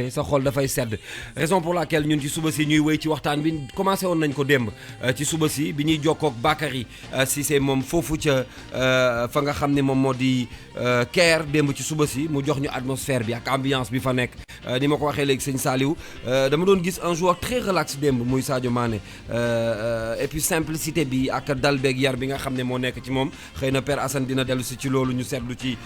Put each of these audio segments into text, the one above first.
sa xol dafay sedd raison pour laquelle ñun ci suba si ñuy wéy ci waxtaan bi commencé woon nañ ko démb ci suba si bi ñuy jokkoog Bakary Cissé moom foofu ca fa nga xam ne moom moo di Caire démb ci suba si mu jox ñu atmosphère bi ak ambiance bi fa nekk ni ma ko waxee léegi sëñ Saliou dama doon gis un joueur très relax démb muy Sadio Mané et puis simplicité bi ak dal beeg yar bi nga xam ne moo nekk ci moom xëy na Père Assane dina dellu si ci loolu ñu seetlu ci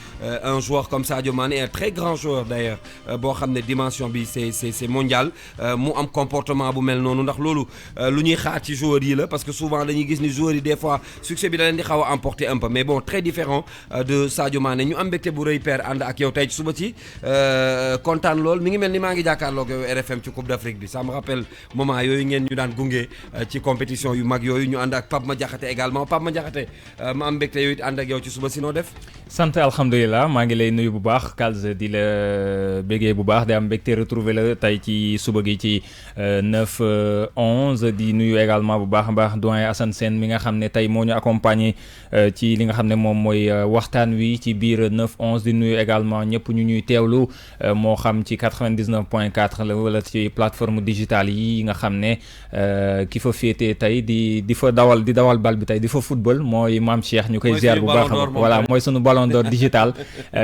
un joueur comme Sadio Mané un très grand joueur d'ailleurs boo xam ne dimension bi c'est mondial mu am comportement bu mel noonu ndax loolu lu ñuy xaar ci joueurs yi la parce que souvent dañuy gis ni joueurs yi des fois succès bi da leen di xaw a emporter un peu mais bon très différent de Sadio Mané ñu am mbégte bu rëy Père ànd ak yow tey ci suba ci kontaan lool mi ngi mel ni maa ngi jàkkaarloog yow RFM ci Coupe d'Afrique bi ça me rappelle moment yooyu ngeen ñu daan gunge ci compétition yu mag yooyu ñu ànd ak Pape Madiakhaté également Pape Madiakhaté ma am mbégte yow it ànd ak yow ci suba si noo def. sant alhamdulilah maa ngi lay nuyu bu baax Kals di la bégee bu baax di am mbégte retrouver la tey ci suba gi ci 9-11 di nuyu également bu baax a baax doyen Assane Sène mi nga xam ne tey moo ñu accompagner ci li nga xam ne moom mooy waxtaan wi ci biir 9-11 di nuyu également ñëpp ñu ñuy teewlu moo xam ci 99.4 la wala ci plateforme digitale yi nga xam ne ki fa féetee tey di fa dawal bal bi tey di fa football mooy Mame Cheikh ñu koy ziar bu baax voilà mooy sunu ballon d'or digital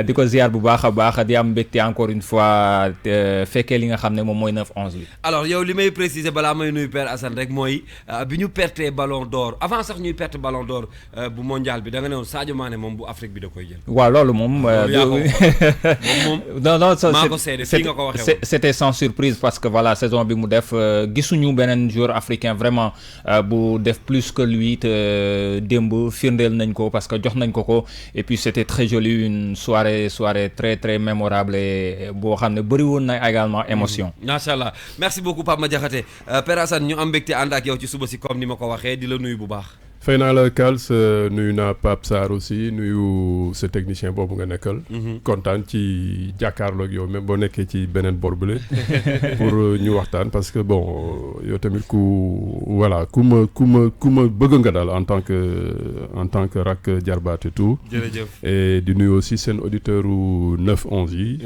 di ko ziar bu baax a baax di am mbégte encore une fois fekkee li nga xam ne moom mooy 9-11 bi. alors yow li may préciser balaa may nuyu Père Assane rek mooy bi ñu pertee ballon d'or avant sax ñuy perte ballon d'or bu mondial bi da nga ne woon Sadio Mané moom bu Afrique bi da koy jël. waaw loolu moom. non maa ko seede fii nga ko waxee c'était sans surprise parce que voilà saison bi mu def gisuñu beneen joueur africain vraiment bu def plus que lui te démb firndeel nañ ko parce que jox nañ ko et puis c'était très joli une soirée très très mémorable et boo xam ne bëri woon na également émotion. macha allah merci beaucoup Pape Madiakhaté Père Assane ñu am mbégte ànd ak yow ci suba si comme ni ma ko waxee di la nuyu bu baax. fay naa la Kals nuyu naa Pape Sarr aussi nuyu sa technicien boobu nga nekkal. kontaan ci jàkkaarloog yow même boo nekkee ci beneen bor bële pour ñu waxtaan parce que bon yow tamit ku ma bëgg nga daal en tant que rak jarbaat et tout. jërëjëf et di nuyu aussi seen auditeur u 9-11 yi.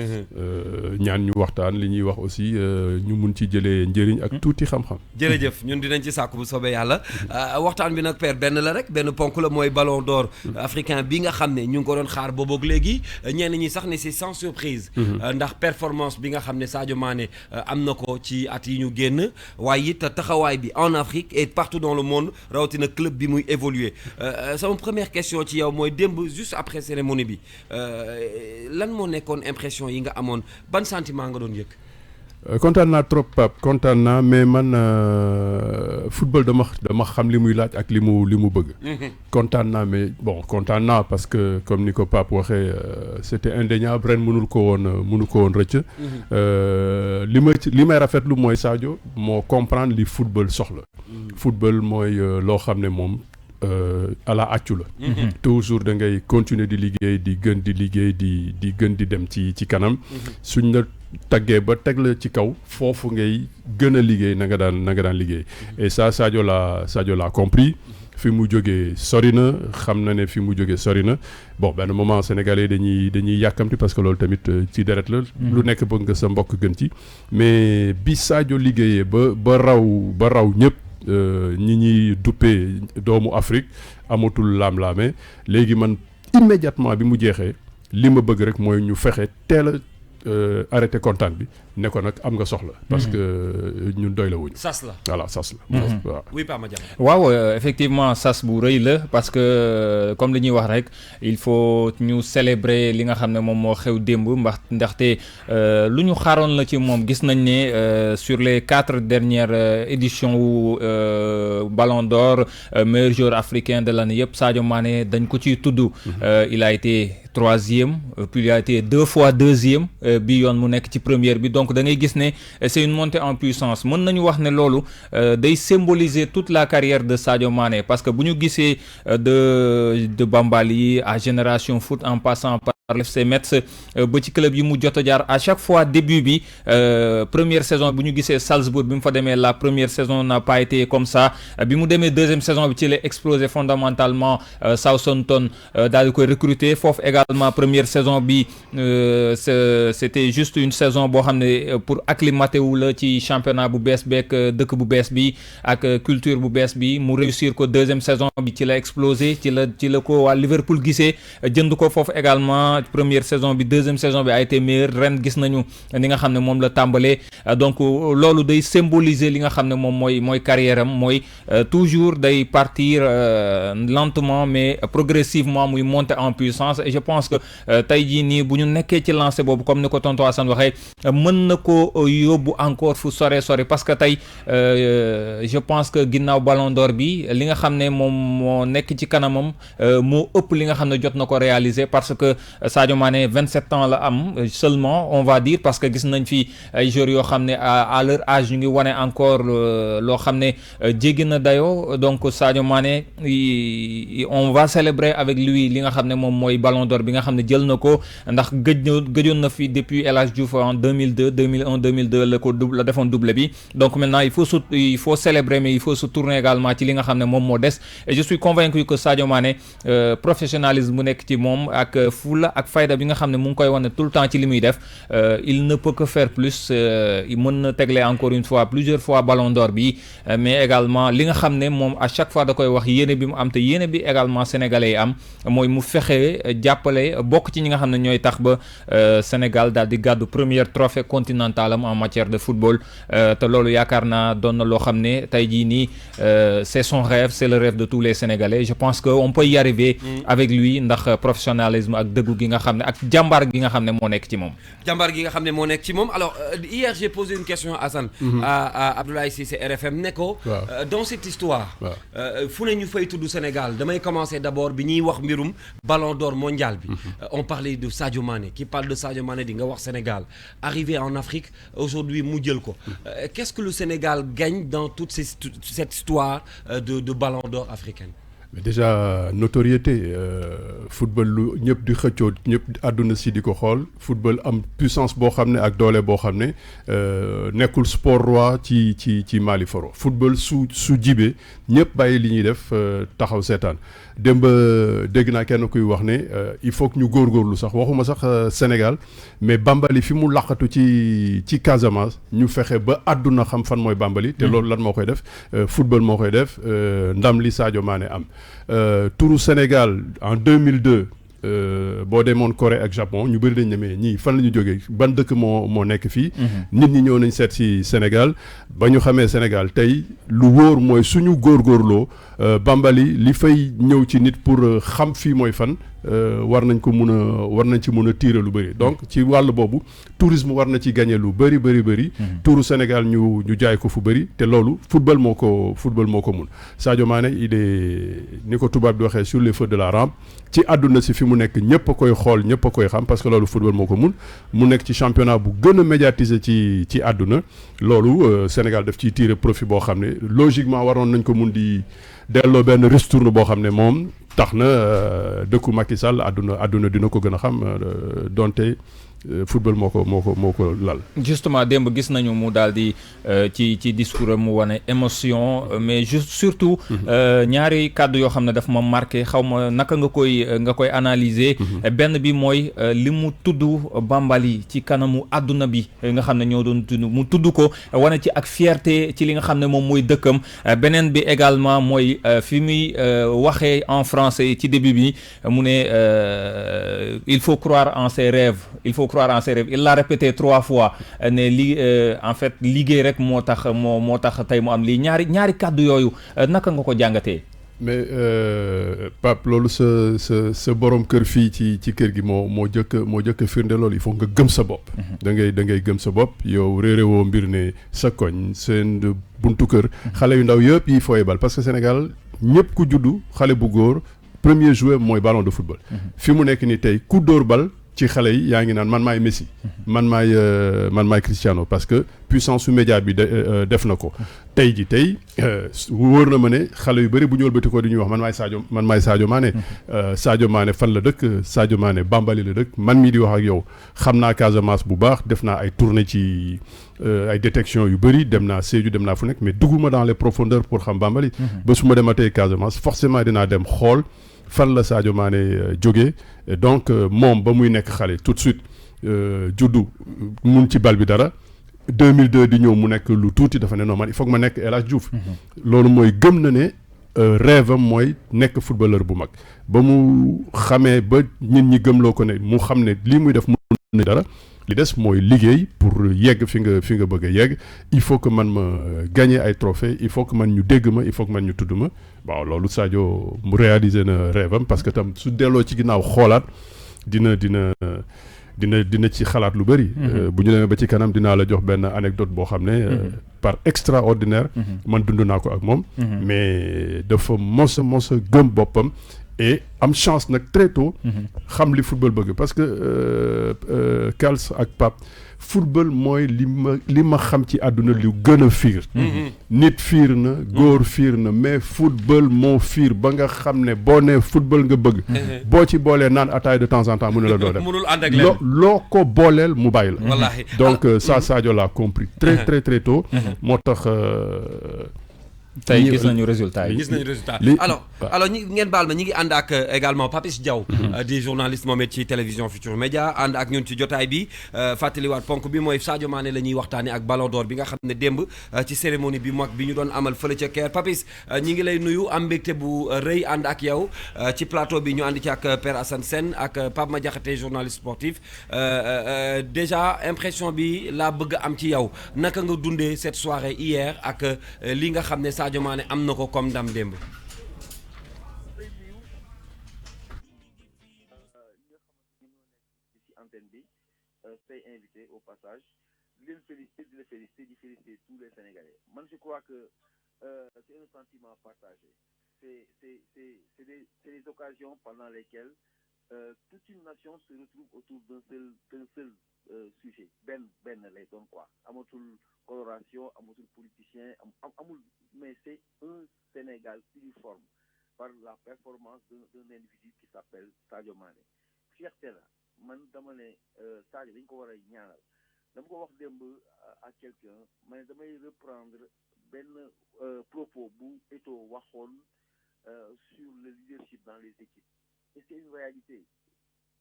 ñaan ñu waxtaan li ñuy wax aussi ñu mun ci jëlee njëriñ ak tuuti xam-xam. jërëjëf ñun dinañ ci sàkku bu soobee yàlla waxtaan bi nag Père benn la rek benn ponk la mooy ballon d'or africain bi nga xam ne ñu ngi ko doon xaar booboog léegi ñenn ñi sax ne c'est sans surprise ndax performance bi nga xam ne Sadio Mané am na ko ci at yi ñu génn waaye it taxawaay bi en Afrique et partout dans le monde rawatina club bi muy évoluer sama première question ci yow mooy démb juste après cérémonie bi lan moo nekkoon impression yi nga amoon ban sentiment nga doon yëg. kontaan naa trop Pape kontaan naa mais man football dama xam li muy laaj ak li mu bëgg. kontaan naa mais bon kontaan naa parce que comme ni ko Pape waxee c'était indéniable ren mënu ko woon rëcc. li may rafetlu mooy Sadio moo comprendre li football soxla. football mooy loo xam ne moom. à la accu la toujours da ngay continuer di liggéey di gën di liggéey di gën di dem ci kanam suñ la taggee ba teg la ci kaw foofu ngay gën a liggéey na nga daan liggéey et ça Sadio l'a compris fi mu jógee sori na xam na ne fi mu jógee sori na bon benn moment sénégalais dañuy yàkkamti parce que loolu tamit ci deret la lu nekk bëgg nga sa mbokk gën ci mais bi Sadio liggéeyee ba raw ñëpp ñi ñuy duppee doomu Afrique amatul laam-laame léegi man immédiatement bi mu jeexee li ma bëgg rek mooy ñu fexe teel a arrêté kontaan bi ne ko nag am nga soxla. parce que ñun doy la wuñ. sas la voilà sas la. waaw oui Pape Madiakhaté. waaw effectivement sas bu rëy la parce que comme li ñuy wax rek il faut ñu célébrer li nga xam ne moom moo xew démb ndaxte lu ñu xaaroon la ci moom gis nañ ne sur les 4 dernières éditions wu Ballon d'Or meilleur joueur africain de l'année yëpp Sadio Mané dañ ko ciy tudd. il a été 3e puis il a été 2 fois 2e bi yoon mu nekk ci première bi donc da ngay gis ne c'est une montée en puissance mën nañu wax ne loolu day symboliser toute la carrière de Sadio Mané parce que bu ñu gisee de Bambali à Génération Foot en passant par FC Metz ba ci club yi mu jot a jaar à chaque fois début bi première saison bu ñu gisee Salzbourg bi mu fa demee la première saison n'a pas été comme ça bi mu demee deuxième saison bi ci la explosé fondamentalement Southampton daal di koy recruter foofu également première saison bi c'était juste une saison boo xam ne pour acclimater wu la ci championnat bu bees beeg dëkk bu bees bi ak culture bu bees bi mu réussir ko deuxième saison bi ci la explosé ci la ko waa Liverpool gisee jënd ko foofu également première saison bi deuxième saison bi a été meilleure ren gis nañu ni nga xam ne moom la tàmbalee donc loolu day symboliser li nga xam ne moom mooy carrière am mooy toujours day partir lentement mais progressivement muy monter en puissance et je pense que tey jii nii bu ñu nekkee ci lancé boobu comme ni ko tonton Assane waxee mën na ko yóbbu encore fu sore parce que tey je pense que ginnaaw Ballon d'Or bi li nga xam ne moom moo nekk ci kanamam moo ëpp li nga xam ne jot na ko réaliser parce que Sadio Mané 27 ans la am seulement on va dire parce que gis nañ fi ay joueurs yoo xam ne à leur âge ñu ngi wane encore loo xam ne jéggi na dayoo donc Sadio Mané on va célébrer avec lui li nga xam ne moom mooy Ballon d'Or bi nga xam ne jël na ko ndax gëjoon na fi depuis El Hadj Diouf en 2002 la defoon doublé bi donc maintenant il faut célébrer mais il faut se tourner également ci li nga xam ne moom moo des et je suis convaincu que Sadio Mané professionnalisme mu nekk ci moom ak fula ak fayda bi nga xam ne mu ngi koy wane tout le temps ci li muy def il ne peut que faire plus il mën na tegle encore une fois plusieurs fois Ballon d'Or bi mais également li nga xam ne moom à chaque fois da koy wax yéene bi mu am te yéene bi également sénégalais yi am mooy mu fexe jàppale bokk ci ñi nga xam ne ñooy tax ba Sénégal daal di gàddu première trophée continental am en matière de football te loolu yaakaar naa doon na loo xam ne tey jii nii c'est son rêve c'est le rêve de tous les Sénégalais je pense que on peut y arriver avec lui ndax professionnalisme ak dëggu gi nga xam ne ak jàmbaar gi nga xam ne moo nekk ci moom. jàmbaar gi nga xam ne moo nekk ci moom alors hier j'ai posé une question à Assane. à Abdoulaye Cissé RFM ne ko. dans cette histoire. fu ne ñu fay tudd Sénégal damay commencer d'abord bi ñuy wax mbirum Ballon d'Or mondial bi. on parlait de Sadio Mané qui parle de Sadio Mané di nga wax Sénégal arrivé en Afrique aujourd'hui mu jël ko qu'est-ce que le Sénégal gagne dans toute cette histoire de Ballon d'Or africaine. mais déjà notoriété football lu ñëpp di xëccoo ñëpp àdduna si di ko xool football am puissance boo xam ne ak doole boo xam ne nekkul sport roi ci Mali foro football su jibee ñëpp bàyyi li ñuy def taxaw seetaan démb dégg naa kenn kuy wax ne il faut que ñu góorgóorlu sax waxuma sax Sénégal mais Bambali fi mu laqatu ci Casamance ñu fexe ba àdduna xam fan mooy Bambali te loolu lan moo koy def football moo koy def ndam li Sadio Mané am turu Sénégal en 2002 boo demoon Corée ak Japon ñu bëri dañ ne mais ñii fan la ñu jógee ban dëkk moo nekk fii. nit ñi ñëw nañ seet si Sénégal ba ñu xamee Sénégal tey lu wóor mooy suñu góorgóorloo Bambali li fay ñëw ci nit pour xam fii mooy fan. war nañ ci mën a tirer lu bëri donc ci wàll boobu tourisme war na ci gagner lu bëri touru Sénégal ñu jaay ko fu bëri te loolu football moo ko mun Sadio Mané il est ni ko tubaab di waxee sur les feux de la rampe ci àdduna si fi mu nekk ñëpp a koy xool ñëpp a koy xam parce que loolu football moo ko mun mu nekk ci championnat bu gën a médiatisé ci àdduna loolu Sénégal daf ciy tirer profit boo xam ne logiquement waroon nañ ko mun di delloo benn ristourne boo xam ne moom tax na dëkku Macky Sall àdduna dina ko gën a xam donte football moo ko lal. justement démb gis nañu mu daal di ci discours am mu wane émotion mais juste surtout ñaari kàddu yoo xam ne daf ma marqué xaw ma naka nga koy analyser. benn bi mooy li mu tudd Bambali ci kanamu àdduna bi nga xam ne ñoo doon tudd mu tudd ko wane ci ak fierté ci li nga xam ne moom mooy dëkkam beneen bi également mooy fi muy waxee en français ci début bi mu ne il faut croire en ses rêves il l'a répété 3 fois ne en fait liggéey rek moo tax tey mu am lii ñaari kàddu yooyu naka nga ko jàngatee. mais Pape loolu sa borom kër fii ci kër gi moo jëkk firnde loolu il faut nga gëm sa bopp. da ngay gëm sa bopp yow réeréwoo mbir ne sa koñ seen buntu kër. xale yu ndaw yëpp yi fooy bal parce que Sénégal ñëpp ku juddu xale bu góor premier joueur mooy ballon de football. fi mu nekk nii tey ku dóor bal. ci xale yi yaa ngi naan man maay Messi man maay Cristiano parce que puissance su média bi def na ko tey wóor na ma ne xale yu bëri bu ñu wëlbati ko di ñuy wax man maay Sadio Mané Sadio Mané fan la dëkk Sadio Mané Bambali la dëkk man mii di wax ak yow xam naa Casamance bu baax def naa ay tournée ci ay détection yu bëri dem naa Sédhiou dem naa fu nekk mais dugguma dans les profondeurs pour xam Bambali ba su ma dematee Casamance forcément dinaa dem xool fan la Sadio Mané jógee donc moom ba muy nekk xale tout de suite juddu mun ci bal bi dara 2002 di ñëw mu nekk lu tuuti dafa ne non man il faut que ma nekk El Hadj Diouf loolu mooy gëm na ne rêve am mooy nekk footballeur bu mag ba mu xamee ba nit ñi gëmloo ko ne mu xam ne lii muy def mun na dara li des mooy liggéey pour yegg fi nga bëgg a yegg il faut que man ma gagner ay trophées il faut que man ñu dégg ma il faut que man ñu tudd ma waaw loolu Sadio mu réaliser na rêve am parce que tam su delloo ci ginnaaw xoolaat dina ci xalaat lu bëri. bu ñu demee ba ci kanam dinaa la jox benn anecdote boo xam ne par extraordinaire man dund naa ko ak moom mais dafa mos a gëm boppam et am chance nag très tôt xam li football bëgg parce que Kals ak Pape football mooy li ma xam ci àdduna lu gën a fiir nit fiir na góor fiir na mais football moo fiir ba nga xam ne boo nee football nga bëgg boo ci boolee naan ataay de temps en temps mu ne la doo dem loo ko booleel mu bàyyi la wallaahi donc ça Sadio l'a compris très très très tôt moo tax tey gis nañu résultat yi. alors ñi ngeen baal ma ñi ngi ànd ak également Papis Diaw di journaliste moom it ci télévision Futurs Médias ànd ak ñun ci jotaay bi fàttaliwaat ponk bi mooy Sadio Mané la ñuy waxtaane ak Ballon d'Or bi nga xam ne démb ci cérémonie bi mag bi ñu doon amal fële ca Caire Papis ñi ngi lay nuyu am mbégte bu rëy ànd ak yow ci plateau bi ñu ànd ci ak Père Assane Sène ak Pape Madiakhaté journaliste sportif déjà impression bi laa bëgg am ci yow naka nga dundee cette soirée hier ak li nga xam ne Sadio Mané am na ko comme ndam démb. tey invité au passage di leen féliciter di féliciter tous les Sénégalais man je crois que c'est un sentiment partagé c'est des occasions pendant lesquelles toute une nation se retrouve autour d'un seul sujet benn lay doon quoi amatul coloration amatul politicien amul mais c'est un Sénégal uniforme par la performance d'un individu qui s'appelle Sadio Mané fierté la man dama ne Sadio dañ ko war a ñaanal dama ko wax démb à quelqu'un mais damay reprendre benn propos bu Eto'o waxoon sur le leadership dans les équipes et c'est une réalité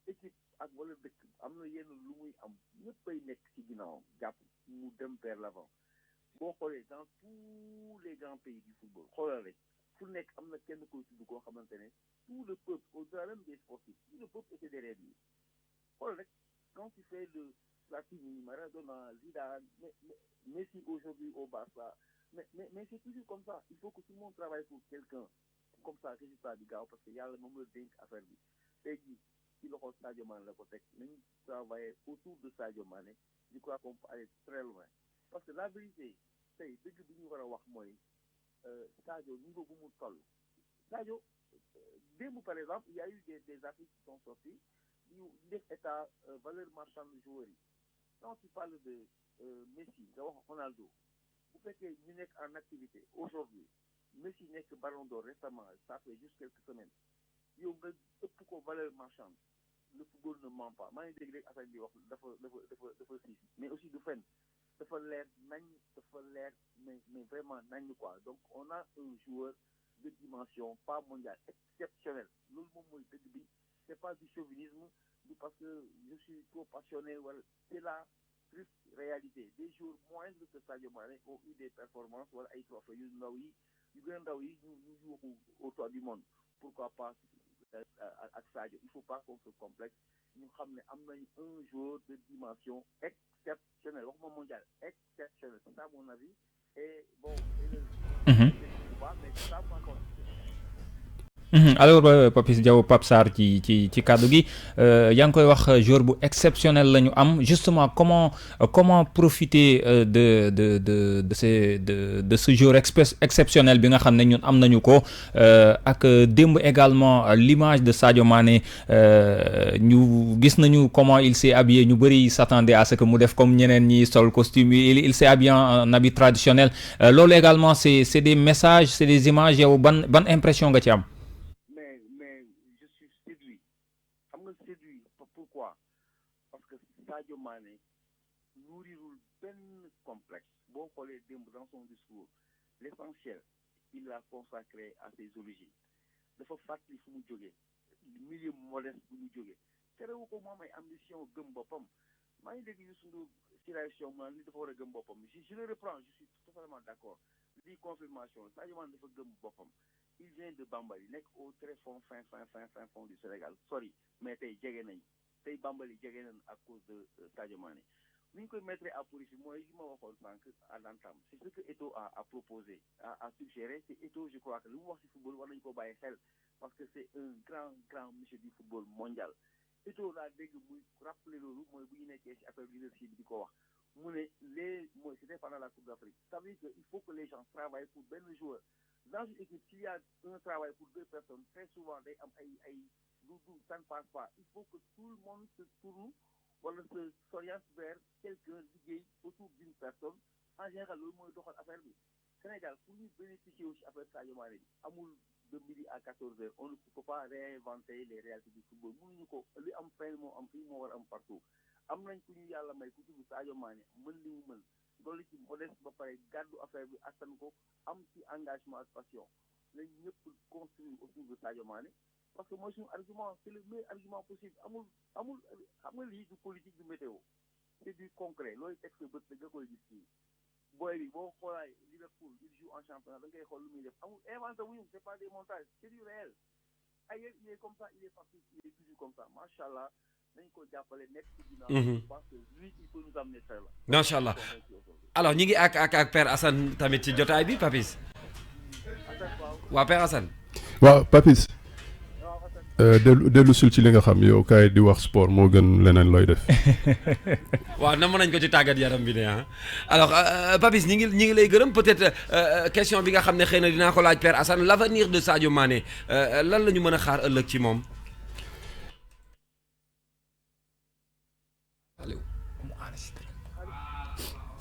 équipe ak wala dëkk am na yenn lu muy am ñëppay nekk ci ginnaawam jàpp mu dem vers l'avant boo xoolee dans tous les grands pays du football xoolal rek fu nekk am na kenn koy tudd koo xamante ne tout le peuple au-delà même des sportifs tout le peuple était derrière lui xool rek quand tu fais le Platini Maradona Zidane Messi aujourd'hui au Barça mais c'est toujours comme ça il faut que tout le monde travaille pour quelqu'un comme ça résultat bi gaaw parce que yàlla moom la dénk affaire bi tey jii ci loxo Sadio Mané la ko teg nañu travailler autour de Sadio Mané je crois qu'on peut aller très loin parce que la vérité tey dëgg bi ñu war a wax mooy Sadio niveau bu mu toll Sadio démb par exemple il y a eu des articles qui sont sortis ñu def état valeur marchande de joueurs yi quand tu parles de Messi nga wax Ronaldo bu fekkee ñu nekk en activité aujourd'hui Messi nekk Ballon d'Or récemment ça fait juste quelques semaines yow nga ëpp ko valeur marchande le football ne ment pas maa ngi dégg rek affaire bi wax dafa siis mais aussi du fen dafa leer mais vraiment nañ quoi donc on a un joueur de dimension pas mondiale exceptionnel loolu moom mooy dëgg bi c'est pas du chauvinisme du parce que je suis trop passionné wala c'est la triste réalité des joueurs moindres que Sadio Mané ont eu des performances wala ay trophées yu ndaw yi yu gën a ndaw yi ñu yuuxu autour du monde pourquoi pas ak Sadio il faut pas qu'on se complexe ñu xam ne am nañ un joueur de dimension exceptionnelle waxuma mondial exceptionnel c'est ça mon avis et bon mais c'est ça moi alors Papis Diaw Pape Sarr ci kàddu gi yaa ngi koy wax joueur bu exceptionnel la ñu am justement comment profiter de ce joueur exceptionnel bi nga xam ne ñun am nañu ko ak démb également l'image de Sadio Mané ñu gis nañu comment il s'est habillé ñu bëri s'attendaient à ce que mu def comme ñeneen ñi sol costume il s'est habillé en habit traditionnel loolu également c'est des messages c'est des images yow ban impression nga ci am. Pourquoi? Parce que Sadio Mané nourrirul benn complexe. Boo xoolee démb dans son discours l'essentiel il l'a consacré à ses origines. Dafa fàttali fu mu jógee milieu modeste bu mu jógee terewu ko moom ay ambition gëm boppam maa ngi dégg Youssou Ndour ci réaction ma li dafa war a gëm boppam je le reprends je suis totalement d'accord lii confirmation Sadio Mané dafa gëm boppam. Il vient de Bambali nekk au très fin fond du Sénégal sorry mais tey jege nañ tey Bambali jege nañ à cause de Sadio Mané ni ñu koy mettre à profit mooy li ma waxoon sànq à l'entame c'est ce que Eto'o a proposé a suggéré c'est Eto'o je crois que li mu wax ci football war nañu ko bàyyi xel parce que c'est un grand monsieur du football mondial Eto'o laa dégg muy rappeler loolu mooy bu ñu nekkee ci affaire leadership bi di ko wax mu ne mooy c'était pendant la Coupe d'Afrique ça veut dire que il faut que les gens travaillent pour benn joueur dans une équipe s'il y a un travail pour deux personnes très souvent day am ay ça ne passe pas il faut que tout le monde se tourne wala se s'oriente vers quelqu'un liggéey autour d'une personne en général loolu mooy doxal affaire bi Sénégal pour ñu bénéficier aussi affaire Sadio Mané bi amul de midi à 14h on ne peut pas réinventer les réalités du football mënuñu ko li am fenn moo am fii moo war am partout am nañ ku ñu yàlla may ku tudd Sadio Mané mën li mu mën loolu ci modeste ba pare gàddu affaire bi attan ko am ci engagement ak passion lañ ñëpp construire autour de Sadio Mané parce que mooy suñu argument c'est le meilleur argument possible amul xam nga lii du politique du météo c'est du concret looy teg sa bët nga koy gis fii booy bi boo xoolaay Liverpool il joue en championnat da ngay xool lu muy def amul inventé wuñu c'est pas des montages c'est du réel ailleurs il est comme ça il est parti il est toujours comme ça machallah nañ ko jàppale nekk ci ginnaaw je pense que lui il peut nous amener très loin machallah alors ñi ngi ak Père Assane tamit ci jotaay bi Papis waaw Père Assane waaw Papis dellu sul ci li nga xam yow kaay di wax sport moo gën leneen looy def. waaw na mën nañ ko ci tàggat yaram bi ne ah alors Papis ñi ngi lay gërëm peut-être question bi nga xam ne xëy na dinaa ko laaj Père Assane l'avenir de Sadio Mané lan la ñu mën a xaar ëllëg ci moom.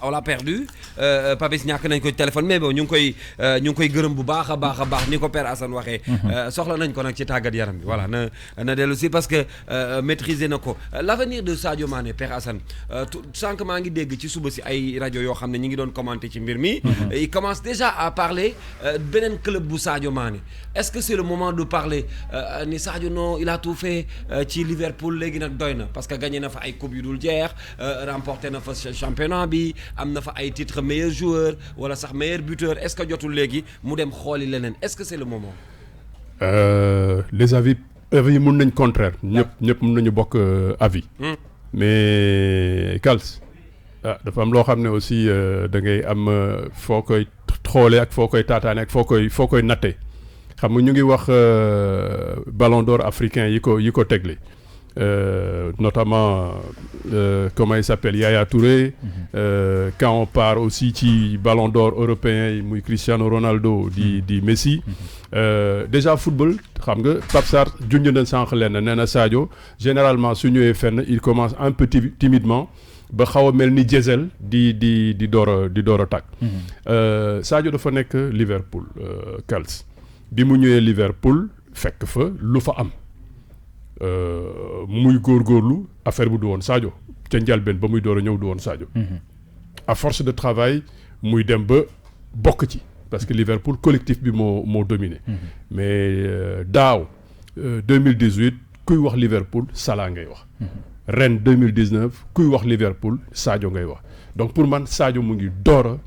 on l'a perdu Papis ñàkk nañ ko téléphone mais bon ñu ngi koy gërëm bu baax a baax ni ko Père Assane waxee. soxla nañ ko nag ci tàggat yaram bi voilà na dellu si parce que maîtriser na ko l'avenir de Sadio Mané Père Assane sànq maa ngi dégg ci suba si ay rajo yoo xam ne ñi ngi doon commenter ci mbir mi. il commence déjà à parler beneen club bu Sadio Mané est-ce que c'est le moment de parler ni Sadio non il a tout fait ci Liverpool léegi nag doy na parce que gagné na fa ay coupe yu dul jeex remporté na fa championnat bi. am na fa ay titre meilleur joueur wala sax meilleur buteur est-ce que jotul léegi mu dem xooli leneen est-ce que c'est le moment. Les avis mun nañ contraire ñëpp mun nañu bokk avis. mais Kals dafa am loo xam ne aussi da ngay am foo koy xoolee ak foo koy taataane ak foo koy nattee xam nga ñu ngi wax ballon d'or africain yi ko tegle. Notamment comment il s'appelle Yaya Touré quand on part aussi ci ballon d'or européen yi muy Cristiano Ronaldo di Messi déjà football xam nga Pape Sarr junj na sànq leen nee na Sadio généralement su ñëwee fenn il commence un peu timidement ba xaw a mel ni diesel di door a tàkk Sadio dafa nekk Liverpool Kals bi mu ñëwee Liverpool fekk fa lu fa am muy góorgóorlu affaire bu du woon Sadio ca njalbeen ba muy door a ñëw du woon Sadio. À force de travail muy dem ba bokk ci parce que Liverpool collectif bi moo dominé. mais daaw 2018 kuy wax Liverpool Salah ngay wax. ren 2019 kuy wax Liverpool Sadio ngay wax donc pour man Sadio mu ngi door a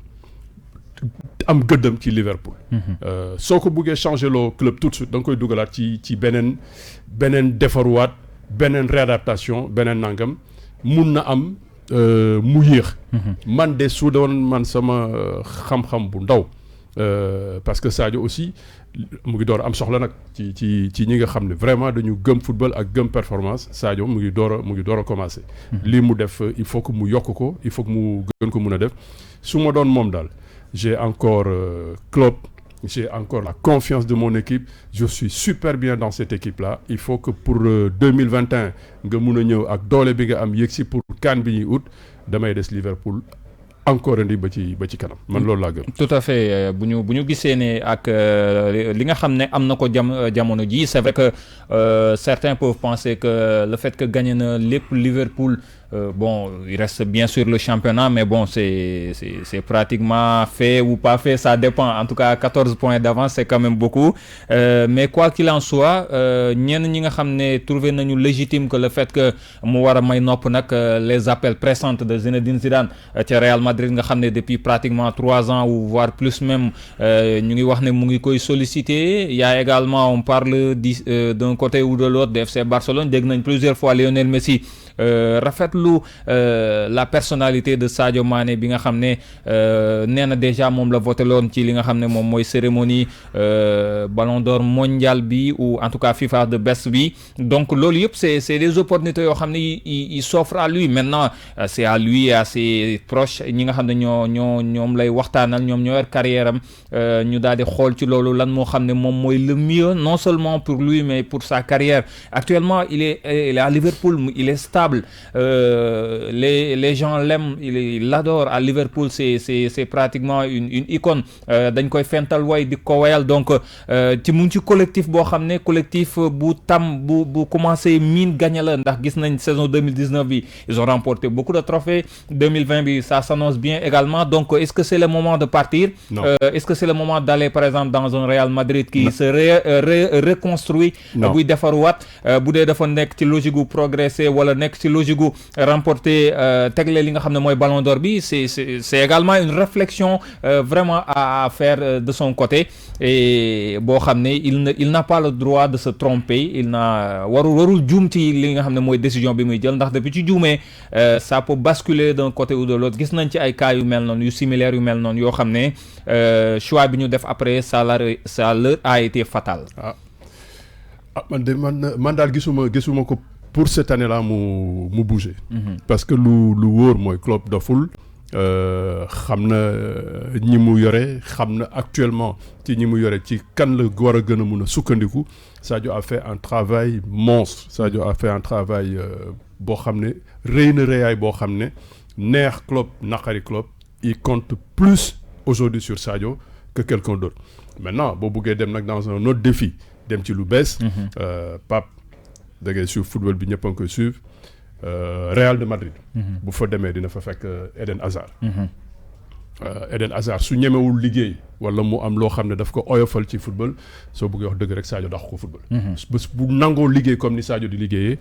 am gëddam ci Liverpool. soo ko buggee changer loo club tout de suite da nga koy dugalaat ci beneen defaruwaat beneen réadaptation beneen nangam mun na am mu yéex. man de su doon man sama xam-xam bu ndaw parce que Sadio aussi mu ngi door am soxla nag ci ñi nga xam ne vraiment dañu gëm football ak gëm performance. Sadio mu ngi door a commencer. lii mu def il faut que mu yokk ko il faut que mu gën ko mun a def su ma doon moom daal j'ai encore Klopp. J'ai encore la confiance de mon équipe. Je suis super bien dans cette équipe-là. Il faut que pour 2021 nga mun a ñëw ak doole bi nga am yegg si pour CAN bi ñuy ut damay des Liverpool encore indi ba ci kanam man loolu laa gëm. tout à fait bu ñu gisee ne ak li nga xam ne am na ko jamono ji c'est vrai que certains peuvent penser que le fait que gagné na lépp Liverpool. Bon, il reste bien sûr le championnat, mais bon, c'est pratiquement fait ou pas fait, ça dépend. En tout cas, 14 points d'avance, c'est quand même beaucoup. Mais quoi qu'il en soit, ñenn ñi nga xam ne trouvé nañu légitime que le fait que mu war a may nopp nag les appels pressants de Zinedine Zidane ca Real Madrid nga xam ne depuis pratiquement 3 ans ou voire plus même ñu ngi wax ne mu ngi koy solliciter. Il y a également, on parle d'un côté ou de l'autre de FC Barcelone. Dégg nañ plusieurs fois Lionel Messi rafetlu la personnalité de Sadio Mané bi nga xam ne nee na déjà moom la voté loon ci li nga xam ne moom mooy cérémonie Ballon d'Or mondial bi ou en tout cas FIFA de best bi donc loolu yëpp c'est des opportunités yoo xam ne il s'offre à lui maintenant c'est à lui et à ses proches ñi nga xam ne ñoom lay waxtaanal ñoom ñoo yor carrière am ñu daal di xool ci loolu lan moo xam ne moom mooy le mieux non seulement pour lui mais pour sa carrière actuellement il est à Liverpool il est stable. Les gens l'aiment, il l'adore à Liverpool, c'est pratiquement une icône. Dañ koy fental way di ko wayal donc ci mu ngi ci collectif boo xam ne collectif bu commencé miin gagné la ndax gis nañ saison 2019 bi ils ont remporté beaucoup de trophées 2020 bi ça s'annonce bien également donc est-ce que c'est le moment de partir? Non. Est-ce que c'est le moment d'aller par exemple dans un Real Madrid qui se reconstruit buy defaruwaat bu dee dafa nekk ci logique gu progresser wala nekk ci logique gu remporter tegle li nga xam ne mooy Ballon d'Or bi c'est également une réflexion vraiment à faire de son côté et boo xam ne il n'a pas le droit de se tromper il n'a warul juum ci li nga xam ne mooy décision bi muy jël ndax depuis ci juumee ça peut basculer d'un côté ou de l'autre gis nañ ci ay cas yu mel noonu yu similaires yu mel noonu yoo xam ne choix bi ñu def après ça leur a été fatal. man daal gisuma ko pour cette année-là mu bouger. Parce que lu wóor mooy Klopp doful xam na ñi mu yore xam na actuellement ci ñi mu yore ci kan la war a gën a mun a sukkandiku Sadio a fait un travail monstre Sadio a fait un travail boo xam ne rëy na rëyaay boo xam ne neex Klopp naqari Klopp il compte plus aujourd'hui sur Sadio que quelqu'un d'autre maintenant boo buggee dem nag dans un autre défi dem ci lu bees Pape da ngay suivre football bi ñëpp a ngi koy suivre Real de Madrid. bu fa demee dina fa fekk Eden Hazard. Eden Hazard su ñemewul liggéey wala mu am loo xam ne daf ko oyofal ci football soo bëggee wax dëgg rek Sadio dàq ko football. bés bu nangoo liggéey comme ni Sadio di liggéeyee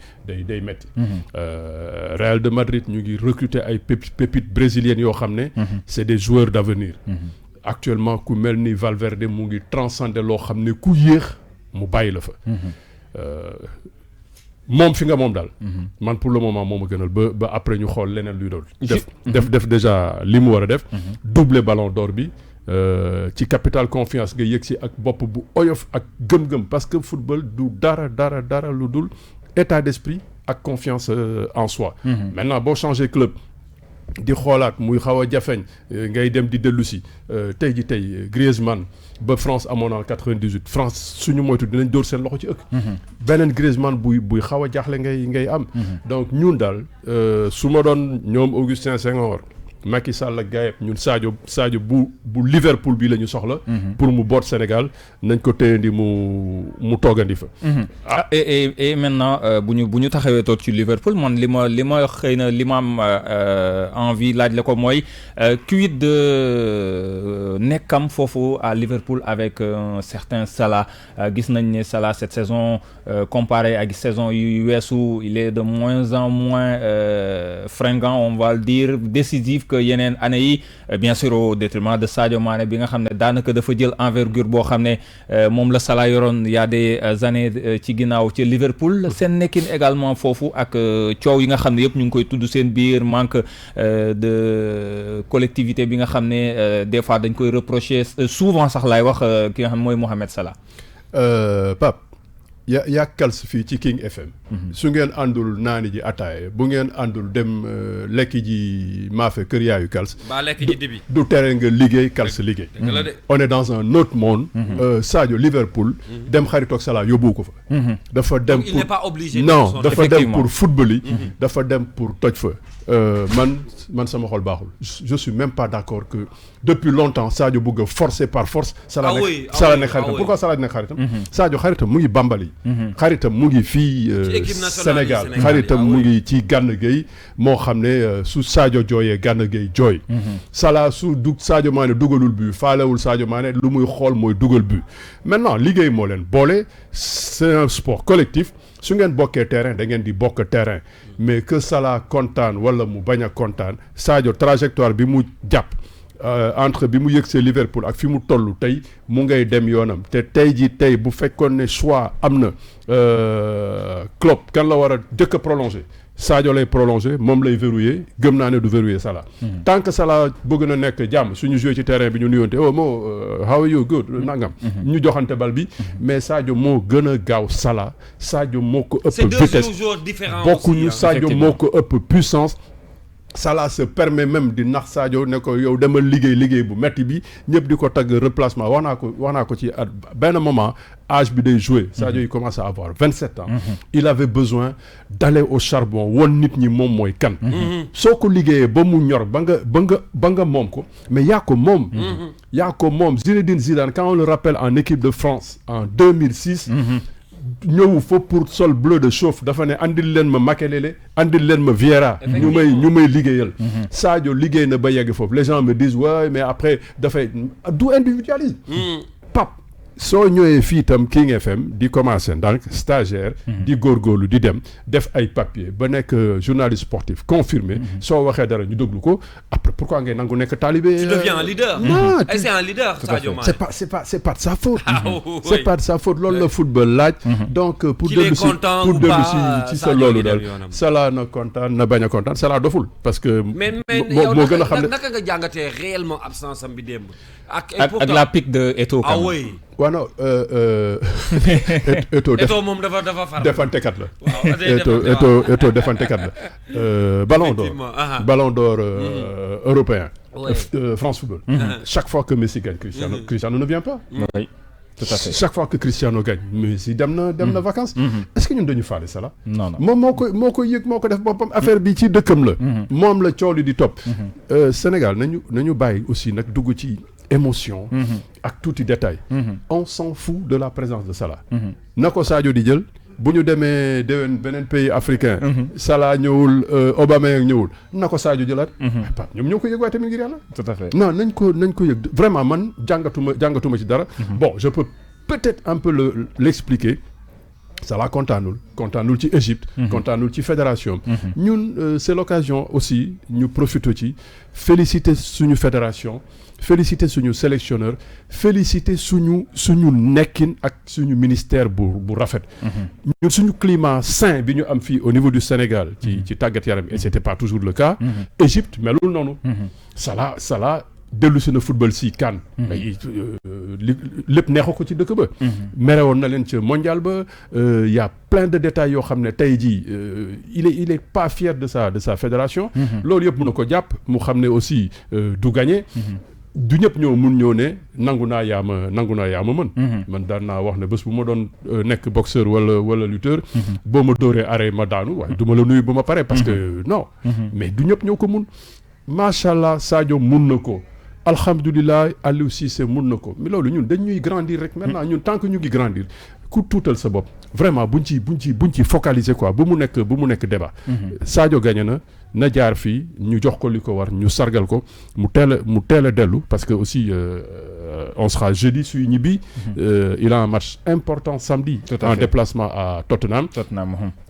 day metti. Real de Madrid ñu ngi recruter ay pépites brésiliennes yoo xam ne. c'est des joueurs d'avenir. Actuellement ku mel ni Valverde mu ngi transcender loo xam ne ku yéex mu bàyyi la fa. moom fi nga moom daal. man pour le moment moo ma gënal ba après ñu xool leneen luy doon. def déjà li mu war a def. double Ballon d'Or bi ci capital confiance nga yëg si ak bopp bu oyof ak gëm-gëm parce que football du dara lu dul état d'esprit ak confiance en soi. Maintenant boo changer club. di xoolaat muy xaw a jafeñ ngay dem di dellu si tey Griezmann ba France amoon en 98 France suñu moytu dinañ dóor seen loxo ci ëkk. beneen Griezmann buy xaw a jaaxle ngay am. donc ñun daal su ma doon ñoom Augustin Senghor Macky Sall ak gaayeb ñun Sadio bu Liverpool bi la ñu soxla. pour mu boot Sénégal nañ ko téyandi mu toogandi fa. et maintenant bu ñu taxawee toog ci Liverpool man li ma xëy na li ma am envie laaj la ko mooy quid de nekkam foofu à Liverpool avec un certain Salah gis nañ ne Salah cette saison comparé ak saison yu weesu il est de moins en moins fringant on va le dire décisif que que yeneen année yi bien sûr au détriment de Sadio Mané bi nga xam ne daanaka dafa jël envergure boo xam ne moom la Salah yoroon y a des années ci ginnaaw ci Liverpool seen nekkin également foofu ak coow yi nga xam ne yëpp ñu ngi koy tudd seen biir manque de collectivité bi nga xam ne des fois dañ koy reprocher souvent sax laay wax ki nga xam mooy Mohamed Salah. Pape yaa Kals fii ci King FM. su ngeen àndul naani ji ataaye bu ngeen àndul dem lekki ji maafe kër yaayu Kals. ba lekki ji dibi du tere nga liggéey Kals liggéey. on est dans un autre monde. Sadio Liverpool. dem xaritoog Salah yóbbu ko fa. dafa dem il n'est pas obligé. non dafa dem pour football yi. dafa dem pour toj fa. man sama xol baaxul je suis même pas d'accord que depuis longtemps Sadio bëgg a forcer par force. Salah nekk xaritam pourquoi Salah nekk xaritam. Sadio xaritam mu ngi Bambali. xaritam mu ngi fii Sénégal xaritam mu ngi ci Gana Gueye moo xam ne su Sadio jooyee Gana Gueye jooy. Salah su Sadio Mané dugalul but faalewul Sadio Mané lu muy xool mooy dugal but maintenant liggéey moo leen boole c'est un sport collectif. su ngeen bokkee terrain da ngeen di bokk terrain mais que Salah kontaan wala mu bañ a kontaan Sadio trajectoire bi mu jàpp entre bi mu yëgsee Liverpool ak fi mu toll tey mu ngay dem yoonam te tey bu fekkoon ne choix am na Klopp kan la war a jëkk a prolonger Sadio lay prolonger moom lay verrouiller gëm naa ne du verrouiller Salah. tant que Salah bëgg na nekk jàmm suñu joué ci terrain bi ñu nuyoonte how are you good nangam. ñu joxante bal bi mais Sadio moo gën a gaaw Salah Sadio moo ko ëpp vitesse bokkuñu Sadio moo ko ëpp puissance. Salah se permet même di nax Sadio ne ko yow demal liggéey bu metti bi ñëpp di ko tagg replacement wax naa ko ci at benn moment âge bi day jouer Sadio il commence à avoir 27 ans il avait besoin d'aller au charbon won nit ñi moom mooy kan soo ko liggéeyee ba mu ñor ba nga moom ko mais yaa ko moom Zinedine Zidane quand on le rappelle en équipe de France en 2006 ñëw fa pour sol bleu de chauffe dafa ne andil leen ma Makelele andil leen ma Vieira ñu may liggéeyal Sadio liggéey na ba yegg foofu les gens me disent ouais mais après dafay du individualisme Pape soo ñëwee fii itam King FM di commencer donc stagiaire di góorgóorlu di dem def ay papier ba nekk journaliste sportif confirmé soo waxee dara ñu déglu ko après pourquoi ngay nangu nekk talibé tu deviens un leader. non c'est un leader Sadio Mané. c'est pas de sa faute. c'est pas de sa faute loolu la football laaj. donc pour dellu ci sa loolu daal Salah na kontaan na bañ a kontaan Salah doful parce que. mais moo gën a xam ne naka nga jàngatee réellement absence am bi démb. ak la pique de Eto'o. ah oui. waaw non Eto'o moom dafa far. defantekat la. waaw Eto'o defantekat la. Ballon d'or européen. France Football. chaque fois que Messi gagne Cristiano ne vient pas. oui tout à fait. chaque fois que Cristiano gagne Messi dem na vacances. est-ce que ñun dañu faale ça la. non moom moo ko yëg moo ko def boppam affaire bi ci dëkkam la. moom la coow li di topp. Sénégal nañu bàyyi aussi nag dugg ci. émotion ak tuuti détail on s'en fout de la présence de Salah na ko Sadio di jël bu ñu demee déwén beneen pays africain Salah ñëwul Aubameyang ñëwul na ko Sadio jëlaat ñoom ñoo ko yëg waaye tamit ngir yàlla tout à fait non nañ ko yëg vraiment man jàngatuma ci dara bon je peux peut-être un peu l'expliquer Salah kontaanul ci Égypte kontaanul ci fédération ñun c'est l'occasion aussi ñu profiter ci féliciter suñu fédération féliciter suñu sélectionneur féliciter suñu nekkin ak suñu ministère bu rafet ñun suñu climat sain bi ñu am fii au niveau du Sénégal ci tàggat yaram et c'était pas toujours le cas Égypte melul noonu Salah dellu si na football si CAN lépp neexu ko ci dëkk ba merewoon na leen ca mondial ba y a plein de détails yoo xam ne tey jii il est pas fier de sa fédération loolu yëpp mën na ko jàpp mu xam ne aussi du gagner du ñëpp ñëw ne nangu naa yaa ma mën man daan naa wax ne bés bu ma doon nekk boxeur wala lutteur boo ma dóoree arrêt ma daanu waaye du ma la nuyu ba ma pare parce que non mais du ñëpp ñoo ko mun macha allah Sadio mun na ko alhamdulilah Aliou Cissé mun na ko mais loolu ñun dañuy grandir rek maintenant ñun tant que ñu ngi grandir ku tuutal sa bopp vraiment buñ ci focaliser quoi bu mu nekk débat Sadio gagné na na jaar fii ñu jox ko li ko war ñu sargal ko mu teel a dellu parce que aussi on sera jeudi suy ñibbi. Il a un match important samedi. En déplacement à Tottenham.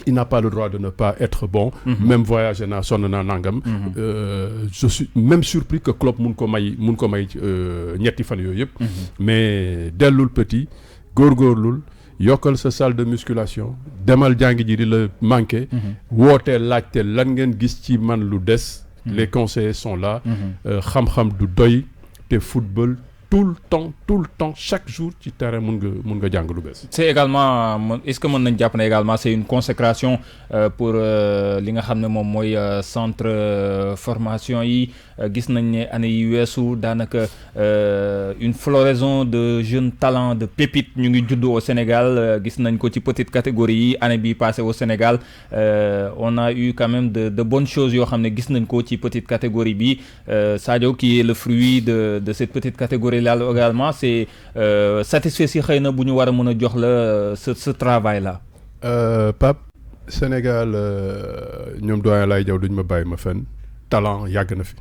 Il n'a pas le droit de ne pas être bon. Même voyager naa sonn naa nangam. Je suis même surpris que Klopp mun ko may ñetti fan yooyu yëpp. Mais dellul petit góorgóorlul yokkal sa salle de musculation demal jàngi ji di la manqué. wootee laajte lan ngeen gis ci man lu des. Les conseillers sont là. xam-xam du doy te football. tout le temps chaque jour ci terrain mun nga jàng lu bees. c'est également est-ce que mën nañ jàpp ne également c'est une consécration pour li nga xam ne moom mooy centre formation yi gis nañ ne année yi weesu daanaka une floraison de jeunes talents de pépites ñu ngi judd au Sénégal gis nañ ko ci petite catégorie yi année bi passée au Sénégal on a eu quand même de bonnes choses yoo xam ne gis nañ ko ci petite catégorie bi Sadio qui est le fruit de cette petite catégorie là également c'est satisfait si xëy na bu ñu war a mën a jox la ce travail là. Pape Sénégal ñoom doyen lay jaw duñ ma bàyyi ma fenn talent yàgg na fi.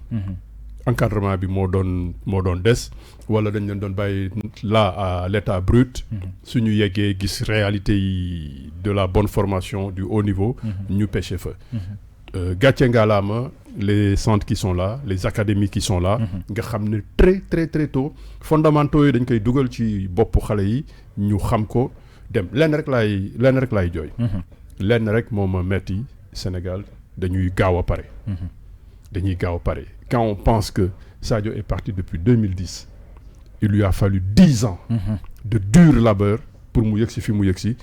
Encadrement bi moo doon des wala dañ leen doon bàyyi là à l'état brut. suñu yeggee gis réalité yi de la bonne formation du haut niveau. ñu pêché fa. gàcce ngalaama les centres qui sont là les académies qui sont là. nga xam ne très très très tôt fondamentaux yi dañ koy dugal ci boppu xale yi ñu xam ko dem lenn rek laay jooy. lenn rek moo ma metti Sénégal dañuy gaaw a pare. Quand on pense que Sadio est parti depuis 2010 il lui a fallu 10 ans. de dur labeur pour mu yegsi fi mu yegsi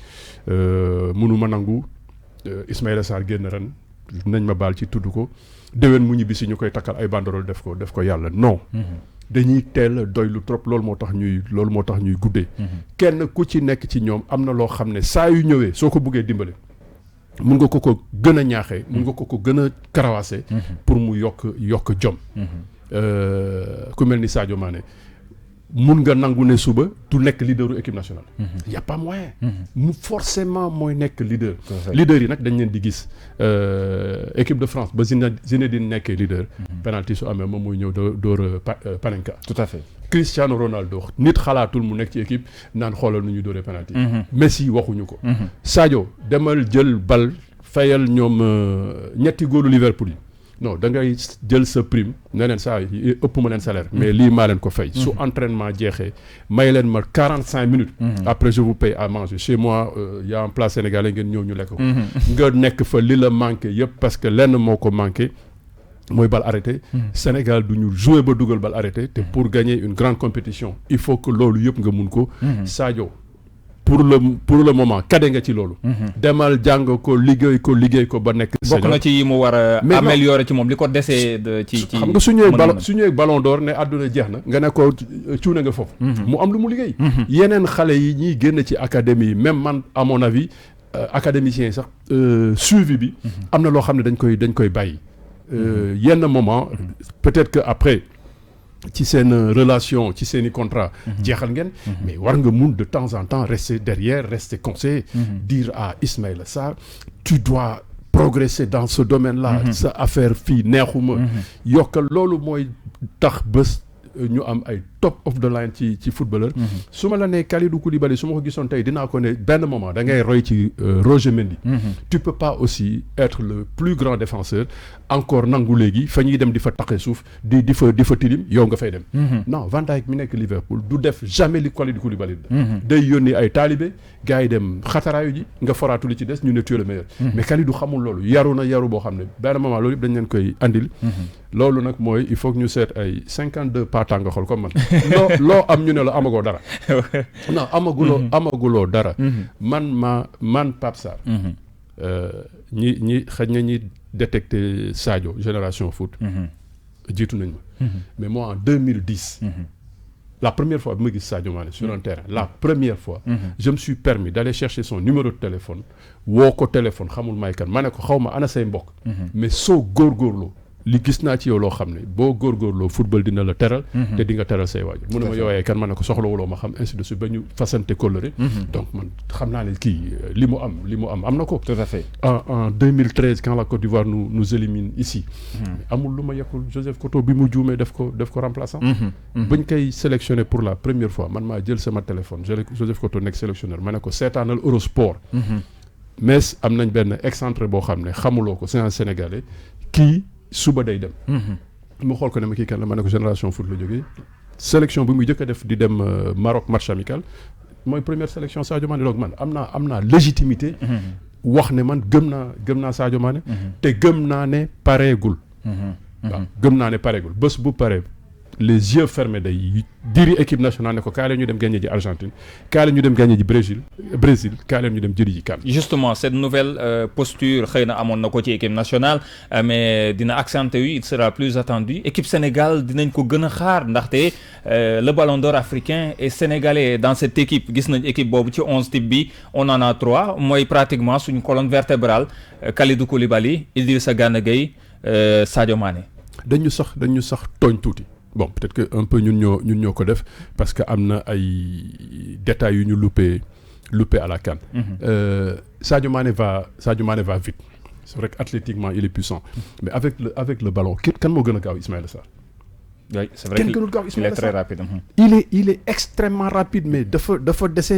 mënuma nangu Ismaïla Sarr génn ren. nañ ma baal ci tudd ko déwén mu ñibbi si ñu koy takkal ay banderole def ko yàlla non. dañuy teel doylu trop loolu moo tax ñuy guddee. kenn ku ci nekk ci ñoom am na loo xam ne saa yu ñëwee soo ko buggee dimbale mun nga ko gën a ñaaxee. mun nga ko gën a karawaase. pour mu yokk jom. ku mel ni Sadio Mané mun nga nangu ne suba du nekk leaderu équipe nationale. y a pas moyen. mu forcément mooy nekk leader. leader yi nag dañ leen di gis équipe de France ba Zinedine nekkee leader. penalty su amee moom mooy ñëw dóor Panenka. tout à fait. Cristiano Ronaldo nit xalaatul mu nekk ci équipe naan xoolal nu ñuy dóoree penalty. Messi waxuñu ko. Sadio demal jël bal fayal ñoom ñetti góolu Liverpool yi. non da ngay jël sa prime ne leen saa ëpp ma leen salaire mais lii maa leen ko fay. su entraînement jeexee may leen ma 45 minutes. après je vous paye à manger chez moi y a un plat sénégalais ngeen ñëw ñu lekk ko. nga nekk fa li la manqué yëpp parce que lenn moo ko manqué mooy bal arrêté. Sénégal du ñu jouer ba dugal bal arrêté te pour gagner une grande compétition il faut que loolu yëpp nga mun ko. Sadio pour le moment kade nga ci loolu. demal jàng ko liggéey ko ba nekk. bokk na ci yi mu war a améliorer ci moom li ko desee ci xam nga su ñëwee ballon d'or ne àdduna jeex na nga ne ko cuune nga foofu. mu am lu mu liggéey. yeneen xale yi ñiy génn ci académie yi même man à mon avis académiciens yi sax suivi bi. am na loo xam ne dañ koy bàyyi. yenn moment peut-être que après. ci seen relation ci seen i contrat jeexal ngeen mais war nga mun de temps en temps rester derrière rester conseiller dire à Ismaïla Sarr tu dois progresser dans ce domaine-là sa affaire fii neexuma yokkal loolu mooy tax bés ñu am ay top of the line ci footballeur su ma la nee Kalidou Koulibaly su ma ko gisoon tey dinaa ko ne benn moment da ngay roy ci Roger Mendy tu peux pas aussi être le plus grand défenseur encore nangu léegi fa ñuy dem di fa taqee suuf di fa tilim yow nga fay dem non Van Dijk mi nekk Liverpool du def jamais li Kalidou Koulibaly day yónni ay taalibe gars yi dem xataraayu ji nga foraatu li ci des ñu ne tu es le meilleur mais Kalidou xamul loolu yaru boo xam ne benn moment loolu yëpp dañ leen koy andil loolu nag mooy il faut que ñu seet ay 52 partant nga xool comme man loo am ñu ne la amagoo dara non amaguloo dara man Pape Sarr ñi xëy na ñi détecté Sadio Génération Foot jiitu nañ ma mais moi en 2010 la première fois bi ma gis Sadio Mané sur un terrain la première fois je me suis permis d'aller chercher son numéro de téléphone woo ko téléphone xamul may kan ma ne ko xaw ma ana say mbokk mais soo góorgóorloo li gis naa ci yow loo xam ne boo góorgóorloo football dina la teral te di nga teral say waajur mu ne ma yooyee kan ma ne ko soxlawuloo ma xam ainsi de suite ba ñu fasante kóllëre donc man xam naa ne kii li mu am na ko tout à fait en 2013 quand la Côte d'Ivoire nous élimine ici amul lu ma yekkul Joseph Koto bi mu juumee def ko remplaçant bañ koy sélectionné pour la première fois man maa jël sama téléphone Joseph Koto nekk sélectionneur ma ne ko seetaanal Eurosport mais am nañ benn excentré boo xam ne xamuloo ko c'est un Sénégalais kii suba day dem mu xool ko ne ma kii kan la ma ne ko Génération Foot la jógee sélection bi muy jëkk a def di dem Maroc match amical mooy première sélection Sadio Mané donc man am naa légitimité wax ne man gëm naa Sadio Mané te gëm naa ne pareegul waaw gëm naa ne pareegul bés bu paree les yeux fermés day diri équipe nationale ne ko kaay la ñu dem gagné ji Argentine kaay la ñu dem gagné ji Brésil kaay la ñu dem jëri ji CAN. Justement cette nouvelle posture xëy na amoon na ko ci équipe nationale mais dina accentuer il sera plus attendu équipe Sénégal dinañ ko gën a xaar ndaxte le ballon d'or africain est sénégalais dans cette équipe gis nañ équipe boobu ci 11 type bi on en a 3 mooy pratiquement suñu colonne vertébrale Kalidou Koulibaly Idrissa Gana Gueye Sadio Mané. dañu sax tooñ tuuti. Bon, peut-être que un peu ñun ñoo ko def parce que am na ay détails yu ñu loupé à la CAN. Sadio Mané va vite. C'est vrai qu'athlétiquement il est puissant. Mais avec le ballon kan moo gën a gaaw Ismaïla Sarr. Oui, c'est vrai qu'il est très rapide. Il est extrêmement rapide mais dafa dese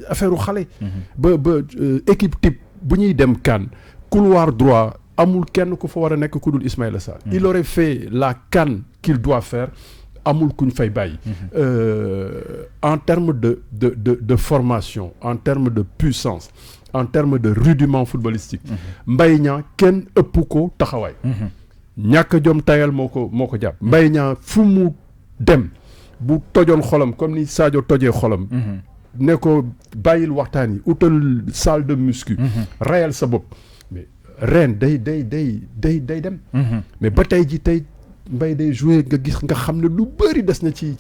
affaire u xale. ba équipe type bu ñuy dem CAN couloir droit amul kenn ku fa war a nekk ku dul Ismaïla Sarr. Il aurait fait la CAN qu'il doit faire amul kuñ fay bàyyi. En termes de formation en termes de puissance en termes de rudiment footballistique. Mbaye Niang kenn ëpp ko taxawaay. ñàkk jom tayal moo ko jàpp. Mbaye Niang fu mu dem bu tojoon xolam comme ni Sadio tojee xolam. ne ko bàyyil waxtaan yi utal salle de muscu. rayal sa bopp mais ren day dem. mais ba tey ji tey. Mbaye day joué nga xam ne lu bëri des na ci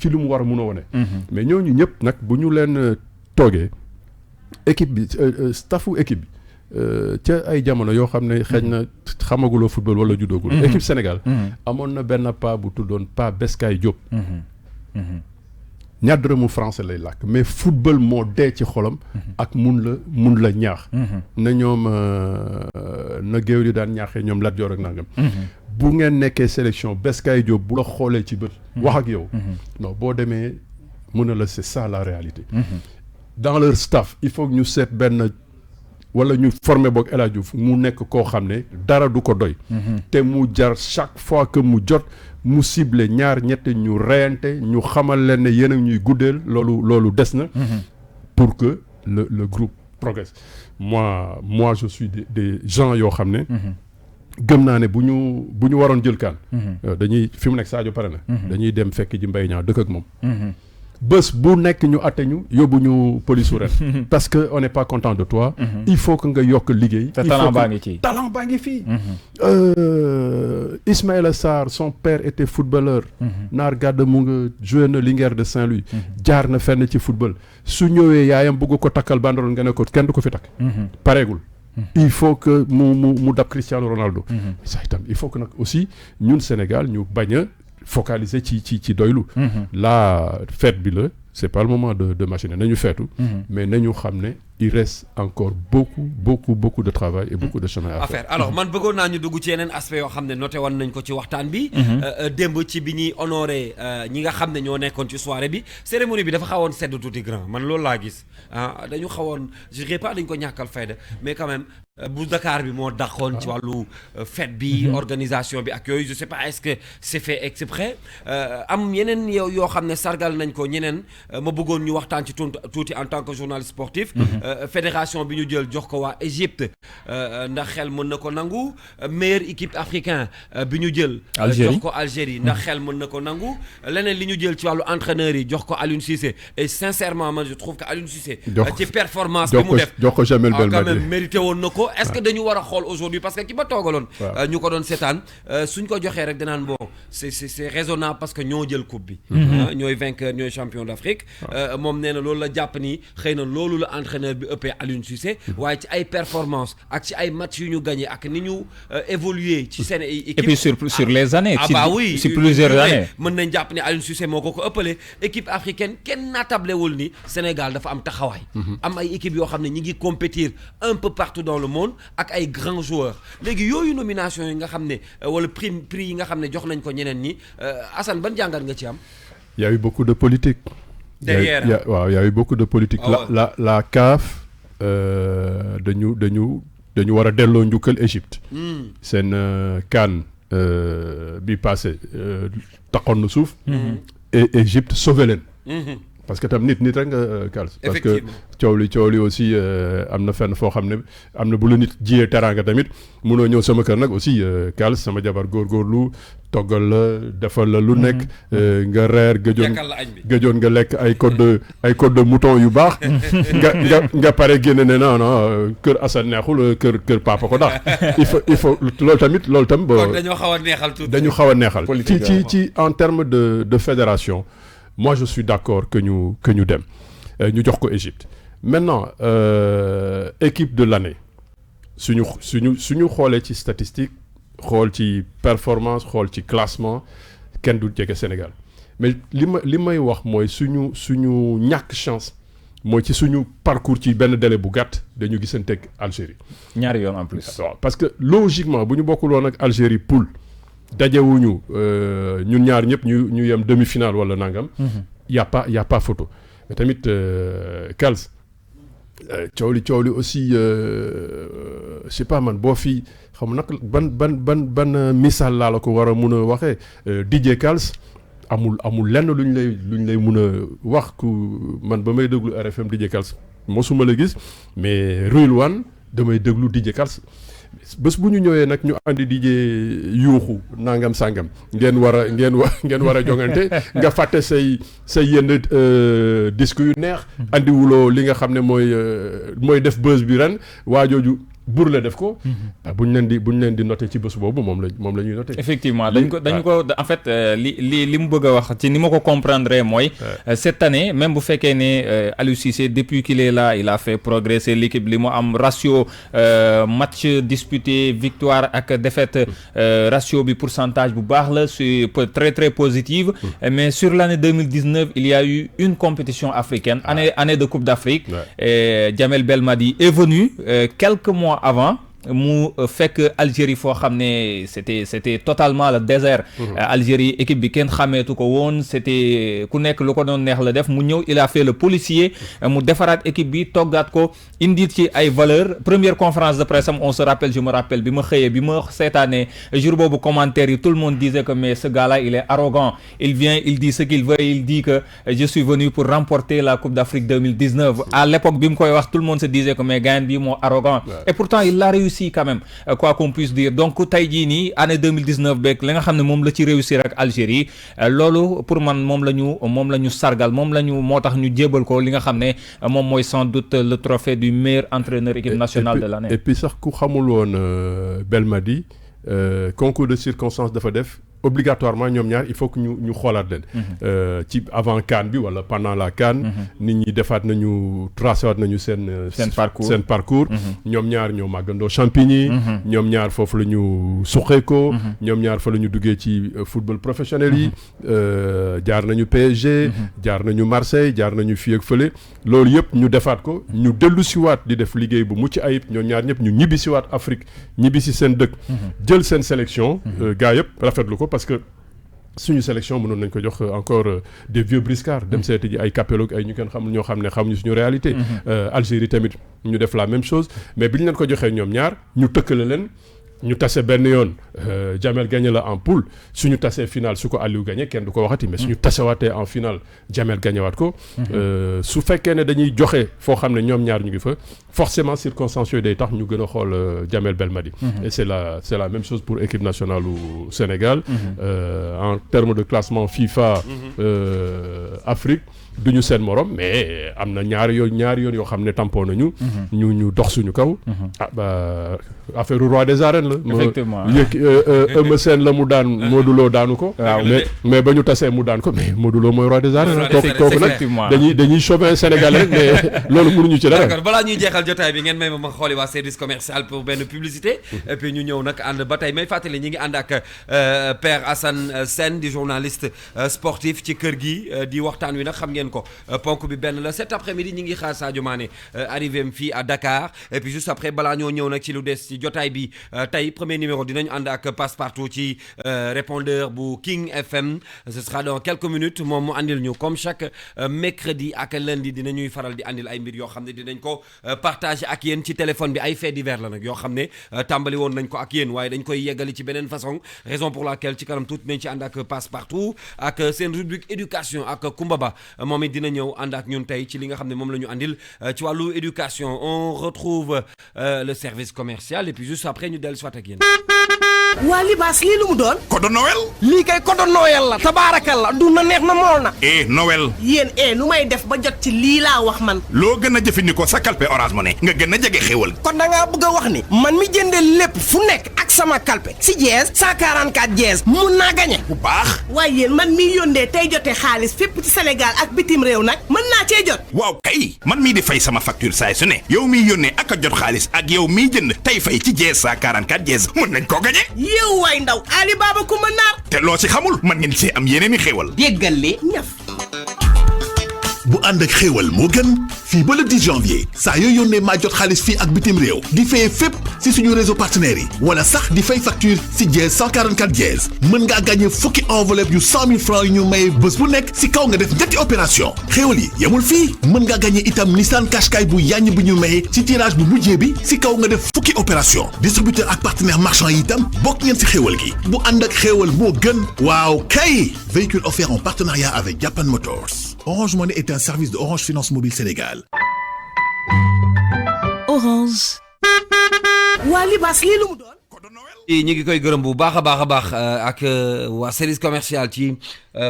lu mu war a mun a wone mais ñooñu ñëpp nag bu ñu leen toogee équipe bi staffu équipe bi ca ay jamono yoo xam ne xëy na xamaguloo football wala juddoogul équipe Sénégal amoon na benn pa bu tuddoon Pa Beskaay Diop ñaar dërëmu français lay làkk mais football moo dee ci xolam ak mun la ñaax na ñoom na géew yi daan ñaaxee ñoom Lat Joor ak nangam bu ngeen nekkee sélection Beskaay Diop bu la xoolee ci bët wax ak yow non boo demee mun na la c'est ça la réalité dans leur staff il faut que ñu seet benn wala ñu former boog El Hadj Diouf mu nekk koo xam ne dara du ko doy te mu jar chaque fois que mu jot mu ciblé ñaar ñett ñu reyante ñu xamal leen ne yéen a ñuy guddeel loolu des na pour que le groupe progresse moi je suis des gens yoo xam ne gëm naa ne bu ñu waroon jël CAN dañuy fi mu nekk Sadio pare na dañuy dem fekk ji Mbaye Niang dëkk ak moom bés bu nekk ñu atte ñu yóbbu ñu police ren parce que on n'est pas content de toi il faut que nga yokk liggéey talent baa ngi fii Ismaïla Sarr son père était footballeur Naar Gadde mu nga joué na Linguère de Saint-Louis jaar na fenn ci football su ñëwee yaayam bëgg ko takkal banderole nga ne ko kenn du ko fi takk pareegul il faut que mu dab Cristiano Ronaldo ça itam il faut que nag aussi ñun Sénégal ñu bañ a focaliser ci doylu la fête bi la c'est pas le moment de machiner nañu feetu mais nañu xam ne il reste encore beaucoup de travail et beaucoup de chemin à faire. Alors man bëggoon naa ñu dugg ci yeneen aspect yoo xam ne noté woon nañ ko ci waxtaan bi démb ci bi ñuy honoré ñi nga xam ne ñoo nekkoon ci soirée bi cérémonie bi dafa xawoon sedd tuuti grand man loolu laa gis dañu xawoon je dirais pas dañ ko ñàkkal fayda mais quand même bu Dakar bi moo dàqoon ci wàllu fête bi organisation bi ak yooyu je sais pas est-ce que c'est fait exprès am yeneen yoo xam ne sargal nañ ko ñeneen ma bëggoon ñu waxtaan ci tuuti en tant que journaliste sportif fédération bi ñu jël jox ko waa Égypte ndax xel mën na ko nangu meilleure équipe africain bi ñu jël jox ko Algérie ndax xel mën na ko nangu leneen li ñu jël ci wàllu entraîneur yi jox ko Aliou Cissé et sincèrement man je trouve que Aliou Cissé ci performance bi mu def jox ko Jamel Belmadi quand même mérité woon na ko est-ce que dañu war a xool aujourd'hui parce que ki ba toogaloon ñu ko doon seetaan suñ ko joxee rek danaan bon c'est raisonnable parce que ñoo jël coupe bi ñooy vainqueur ñooy champion d'Afrique moom nee na loolu la jàpp ni xëy na loolu la entraîneur bi ëppee Aliou Cissé waaye ci ay performance ak ci ay match yu ñu gagné ak ni ñu évoluer ci seen équipe et puis sur les années oui sur plusieurs années mën nañ jàpp ne Aliou Cissé moo ko ëppale équipe africaine kenn naatablewul ni Sénégal dafa am taxawaay am ay équipe yoo xam ne ñi ngi compétir un peu partout dans le monde ak ay grands joueurs léegi yooyu nomination yi nga xam ne wala prix yi nga xam ne jox nañ ko ñeneen ñi Assane ban jàngat nga ci am. Il y a eu beaucoup de politique. Derrière. Il y a eu beaucoup de politique. La CAF dañu war a delloo njukkal Égypte. seen CAN bi passé taxoon na suuf. et Égypte sauvé leen. parce que tam nit rek nga Kals. parce que coow li aussi am na fenn foo xam ne am na bu la nit jiyee teraanga tamit munoo ñëw sama kër nag aussi Kals sama jabar góorgóorlu toggal la defal la lu nekk nga reer gëjoon nga lekk ay côte de mouton yu baax nga pare génne ne non kër Assane neexul kër papa ko dax il faut loolu tam dañoo xaw a neexal tuuti dañu xaw a neexal ci en termes de fédération. Moi, je suis d'accord que ñu dem ñu jox ko Égypte maintenant équipe de l'année suñu xoolee ci statistique xool ci performance xool ci classement kenn du jege Sénégal mais li may wax mooy suñu ñàkk chance mooy ci suñu parcours ci benn délai bu gàtt dañu gisanteeg Algérie. ñaari yoon en plus. waaw parce que logiquement bu ñu bokkul woon ak Algérie poule. dajewuñu ñun ñaar ñëpp ñu yem demi-finale wala nangam. y a pas photo mais tamit Kals coow li aussi je sais pas man boo fi xam nag ban misaal laa la ko war a mun a waxee DJ Kals amul lenn luñ lay mun a wax ku man ba may déglu RFM DJ Kals mosuma la gis mais Rule One damay déglu DJ Kals. bés bu ñu ñëwee nag ñu andi DJ yuuxu nangam sangam ngeen war a jongante nga fàtte say yenn disque yu neex andiwuloo li nga xam ne mooy def buzz bi ren waajooju bur la def ko. buñ leen di noté ci bés boobu moom la ñuy noté. effectivement dañ ko en fait li mu bëgg a wax ci ni ma ko comprendre mooy. cette année même bu fekkee ne Aliou Cissé depuis qu'il est là il a fait progresser l'équipe li mu am ratio match disputé victoire ak défaite ratio bi pourcentage bu baax la c'est très très positive. mais sur l'année 2019 il y a eu une compétition africaine année de Coupe d'Afrique. et Djamel Belmadi est venu quelques mois avant mu fekk Algérie foo xam ne c'était totalement le désert. Algérie équipe bi kenn xàmmeetu ko woon c'était ku nekk lu ko doon neex la def mu ñëw il a fait le policier mu defaraat équipe bi toggaat ko indi ci ay valeurs première conférence de presse am je me rappelle bi ma xëyee bi ma seetaanee jour boobu commentaire yi tout le monde disait que mais ce gars-là il est arrogant il vient il dit ce qu'il veut il dit que je suis venu pour remporter la Coupe d'Afrique 2019 à l'époque bi mu koy wax tout le monde se disait que mais gars bi moo arrogant et pourtant il l'a réussi quand même quoi qu'on puisse dire donc tey jii nii année 2019 beeg li nga xam ne moom la ci réussir ak Algérie loolu pour man moom la ñu sargal moo tax ñu jébal ko li nga xam ne moom mooy sans doute le trophée du meilleur entraîneur équipe nationale de l'année. et puis sax ku xamul woon Belmadi concours de circonstances dafa def obligatoirement ñoom ñaar il faut que ñu xoolaat leen. ci avant CAN bi wala pendant la CAN. nit ñi defaat nañu tracé waat nañu seen parcours. ñoom ñaar ñoo màggandoo Champigny. ñoom ñaar foofu la ñu suqeekoo. ñoom ñaar fa la ñu duggee ci football professionnel yi. jaar nañu PSG. jaar nañu Marseille jaar nañu fii ak fële. loolu yëpp ñu defaat ko ñu dellu siwaat di def liggéey bu mucc ayib ñoom ñaar ñëpp ñu ñibbi siwaat Afrique ñibbi si seen dëkk. jël seen sélection. gaa yëpp rafetlu ko parce que suñu sélection mënoon nañ ko jox encore des vieux briscards dem seeti ji ay Capello ay ñu kenn xamul ñoo xam ne xamuñu suñu réalité. Algérie tamit ñu def la même chose mais bi ñu leen ko joxee ñoom ñaar ñu tëkkale leen ñu tase benn yoon Djamel gagné la en poule suñu tasee final su ko Aliou gagné kenn du ko waxati mais suñu tasewaatee en final Djamel gagné waat ko. su fekkee ne dañuy joxe foo xam ne ñoom ñaar ñu ngi fa forcément circonstances yooyu day tax ñu gën a xool Djamel Belmadi. et c'est la même chose pour équipe nationale au Sénégal. En termes de classement FIFA Afrique duñu seen morom mais am na ñaari yoon yoo xam ne tampon nañu. ñu dox suñu kaw. Affaire roi des arènes la. effectivement Eumeu Sène la mu daan Modou Lo daanu ko. mais ba ñu tasee mu daan ko mais Modou Lo mooy roi des arènes. kooku nag dañuy chauvin sénégalais rek mais loolu mënuñu ci dara. d'accord balaa ñuy jeexal jotaay bi ngeen may ma xooli waa service commercial pour benn publicité. et puis ñu ñëw nag ànd ba tey may fàttali ñi ngi ànd ak Père Assane Sène di journaliste sportif ci kër gi di waxtaan wi nag xam ngeen ko ponk bi benn la cet après-midi ñi ngi xaar Sadio Mané arrivé am fii à Dakar et puis juste après balaa ñoo ñëw nag ci lu des ci jotaay bi tey premier numéro dinañu ànd ak Passepartout ci répondeur bu King FM ce sera dans quelques minutes moom mu andil ñu comme chaque mercredi ak lundi dinañuy faral di andil ay mbir yoo xam ne dinañ ko partager ak yéen ci téléphone bi ay faits divers la nag yoo xam ne tàmbali woon nañ ko ak yéen waaye dañ koy yeggali ci beneen façon raison pour laquelle ci kanam tuuti nañ ci ànd ak Passepartout ak seen rubrique éducation ak Koumba Ba moom it dina ñëw ànd ak ñun tey ci li nga xam ne moom la ñu andil ci wàllu éducation on retrouve le service commercial et puis juste après ñu dellu soit ak yéen. waa libaas lii lu mu doon. Code Noël. lii kay code Noël la tabaarakalla du na neex na mool na. Noël. yéen nu may def ba jot ci lii laa wax man. loo gën a jëfandikoo sa kalpe Orange Money nga gën a jege xéwal. kon da ngaa bëgg a wax ni. man mi jëndee lépp fu nekk ak sama kalpe si jees 144 jees mun naa gañe. bu baax. waaye yéen man miy yónnee tey jotee xaalis fépp ci Sénégal ak bitim réew nag mën naa cee jot. waaw kay man mii di fay sama facture saay su ne yow miy yónnee ak a jot xaalis ak yow miy jënd tey fay ci jees 144 jees mën nañ koo gañe. yow waay ndaw Ali Baba Kumba Naar. te loo ci xamul mën ngeen see am yeneen i xéwal. déggal li ñaf. bu ànd ak xéewal moo gën fii ba le 10 janvier saa yoo yónnee maa jot xaalis fii ak bitim réew di fayee fépp si suñu réseau partenaires yi wala sax di fay facture si dièse 144 dièse mën ngaa gagné fukki enveloppe yu 100 000 francs yu ñu maye bés bu nekk si kaw nga def ñetti opération xéewal yi yemul fii mën ngaa gagné itam Nissan Qashqai bu yàññ bu ñu maye si tirage bu mujjee bi si kaw nga def fukki opération distributeur ak partenaire marchand yi itam bokk ngeen si xéewal gi bu ànd ak xéewal moo gën waaw kay véhicule offert en partenariat avec Japan Motors. Orange Money est un service de Orange Finance Mobile Sénégal. Orange. waa libaas lii lu mu doon. ñu ngi koy gërëm bu baax a baax ak waa service commercial ci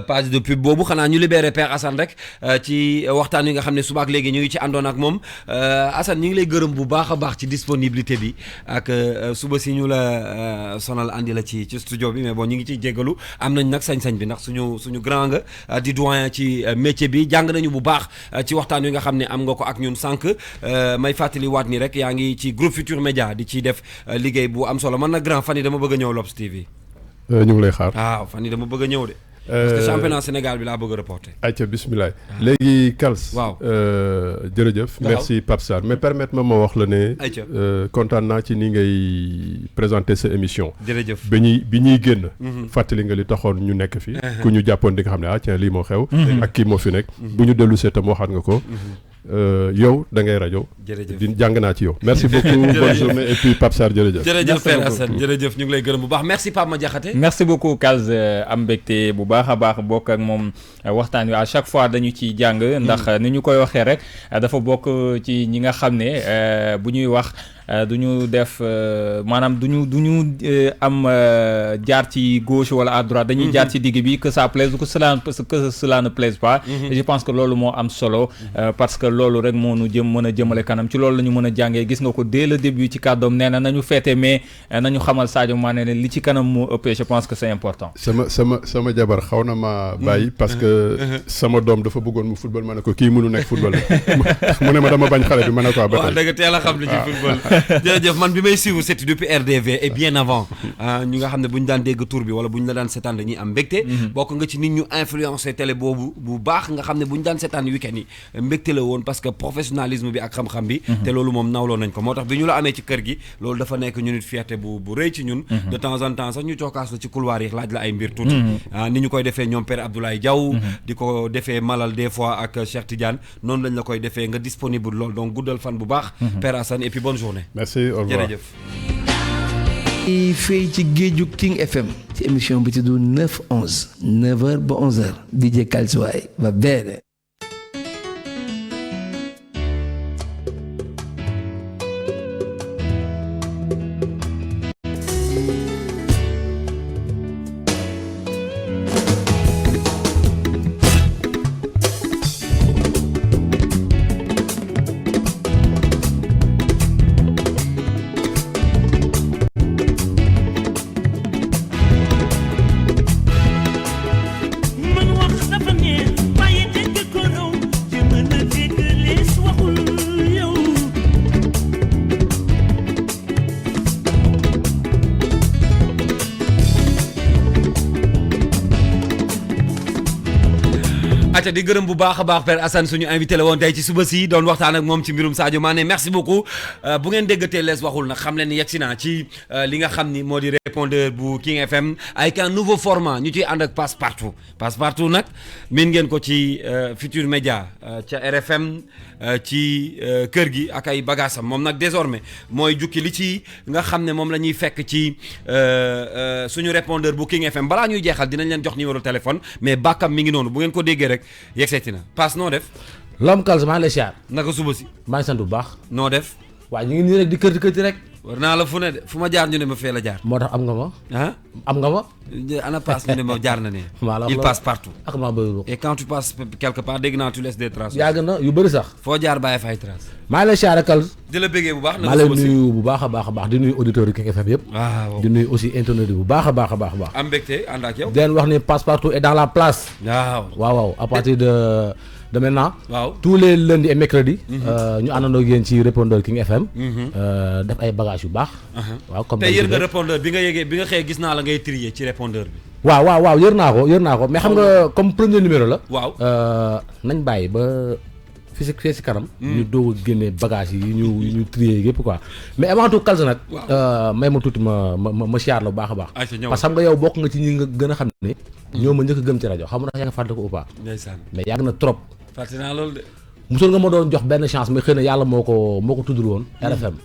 page de pub boobu xanaa ñu libéré Père Assane rek ci waxtaan wi nga xam ne suba ak léegi ñu ngi ci àndoon ak moom Assane ñu ngi lay gërëm bu baax a baax ci disponibilité bi ak suba si ñu la sonal andi la ci studio bi mais bon ñu ngi ciy jéggalu am nañ nag sañ-sañ bi ndax suñu grand nga di doyen ci métier bi jàng nañu bu baax ci waxtaan wi nga xam ne am nga ko ak ñun sànq may fàttali waat ni rek yaa ngi ci groupe Futur Média di ciy def liggéey bu am solo man nag grand fan yi dama bëgg a ñëw L'Obs TV. ñu ngi lay xaar. waaw fan yi dama bëgg a ñëw de. parce que championnat Sénégal bi laa bëgg a reporter. ayca bisimilah. léegi Kals. waaw jërëjëf. merci Pape Sarr mais permettre ma wax la ne. ayca kontaan naa ci ni ngay présenter sa émission. jërëjëf bi ñuy génn. fàttali nga li taxoon ñu nekk fi. ku ñu jàppoon di nga xam ne tiens lii moo xew. ak kii moo fi nekk. bu ñu dellu see tam waxaat nga ko. yow da ngay rajo. jërëjëf di jàng naa ci yow. merci beaucoup bonne journée et puis Pape Sarr jërëjëf. jërëjëf Père Assane jërëjëf ñu ngi lay gërëm bu baax merci Pape Madiakhaté. merci beaucoup Kals am mbégte bu baax a baax bokk ak moom waxtaan wi à chaque fois dañu ciy jàng. ndax ni ñu koy waxee rek dafa bokk ci ñi nga xam ne bu ñuy wax. du ñu def maanaam du ñu am jaar ci gauche wala à droite dañuy jaar ci digg bi que ça plaise ou que cela ne plaise pas. Et je pense que loolu moo am solo parce que loolu rek moo nu mën a jëmale kanam ci loolu la ñu mën a jàngee gis nga ko dès le début ci kàddoom nee na nañu feete mais nañu xamal Sadio Mané ne li ci kanam moo ëppee je pense que c'est important. sama jabar xaw na ma bàyyi parce que sama doom dafa bëggoon mu football ma ne ko kii mënu nekk football mu ne ma dama bañ xale bi ma ne ko ba tey. dëgg teel a xam li ci football. jërëjëf man bi may suivre c'est depuis RDV et bien avant ñi nga xam ne bu ñu daan dégg tour bi wala bu ñu la daan seetaan dañuy am mbégte bokk nga ci nit ñu influencé télé boobu bu baax nga xam ne bu ñu daan seetaan week-end yi mbégte la woon parce que professionnalisme bi ak xam-xam bi te loolu moom nawloo nañ ko moo tax bi ñu la amee ci kër gi loolu dafa nekk ñu nit fierté bu rëy ci ñun de temps en temps sax ñu cookaas la ci couloir yi laaj la ay mbir tuuti ni ñu koy defee ñoom Père Abdoulaye Diaw di ko defee Malal des fois ak Cheikh Tidiane noonu lañ la koy defee nga disponible loolu donc guddal fan bu baax Père Assane et puis bonne journée. merci au revoir jërëjëf. fii ci géeju King FM ci émission bi tudd 9-11 9h ba 11h DJ Kals waay va bene. acca di gërëm bu baax a baax Père Assane suñu invité la woon tey ci suba si doon waxtaan ak moom ci mbirum Sadio Mané merci beaucoup bu ngeen déggatee lees waxul nag xam leen ni yegsi naa ci li nga xam ni moo di répondeur bu King FM avec un nouveau format ñu ciy ànd ak Passepartout nag miin ngeen ko ci Futur Média ca RFM ci kër gi ak ay bagaasam moom nag désormais mooy jukki li ci nga xam ne moom la ñuy fekk ci suñu répondeur bu King FM balaa ñuy jeexal dinañ leen jox numéro téléphone mais bàkkam mi ngi noonu bu ngeen ko déggee rek yegseeti na Pass noo def. Lom Kals maa ngi lay siyaar. naka suba si. maa ngi sant bu baax. noo def. waaw ñu ngi nii rek di kërti rek. war naa la fu ne de fu ma jaar ñu ne ma fee la jaar. moo tax am nga ma. ah am nga ma. ana passe ñu ne ma jaar na ne. il passe partout. ak maa bëri et quand tu passes quelque part dégg naa tu laisses des traces. yàgg na yu bëri sax. foo jaar bàyyi fay traces. maa ngi lay siyaare Kals. di la bëggee bu baax. maa lay nuyu bu baax a baax di nuyu auditeurs yi King FM yëpp. waaw di nuyu aussi internautes yi bu baax a baax. am mbégte ànd ak yow. di leen wax ni Passepartout est dans la place. waaw à partir de maintenant. waaw tous les lundis et mercredis. ñu àndandoo ak yéen ci répondeur King FM. def ay bagages yu baax. waaw comme tey yër nga répondeur bi nga xëyee gis naa la ngay trier ci répondeur bi. waaw yër naa ko mais xam nga comme premier numéro la. waaw nañ bàyyi ba fii si kanam. ñu doog a génne bagages yi ñu trier yëpp quoi mais avant tout Kals nag. may ma tuuti ma siyaar la bu baax a baax. parce que xam nga yow bokk nga ci ñi nga gën a xam ne. ñoo ma njëkk a gëm ci rajo xam nga yaa nga fàtte ko ou pas. ndeysaan mais yàgg na trop. fàtte naa loolu de. mosoon nga ma doon jox benn chance mais xëy na yàlla moo ko tuddul woon RFM.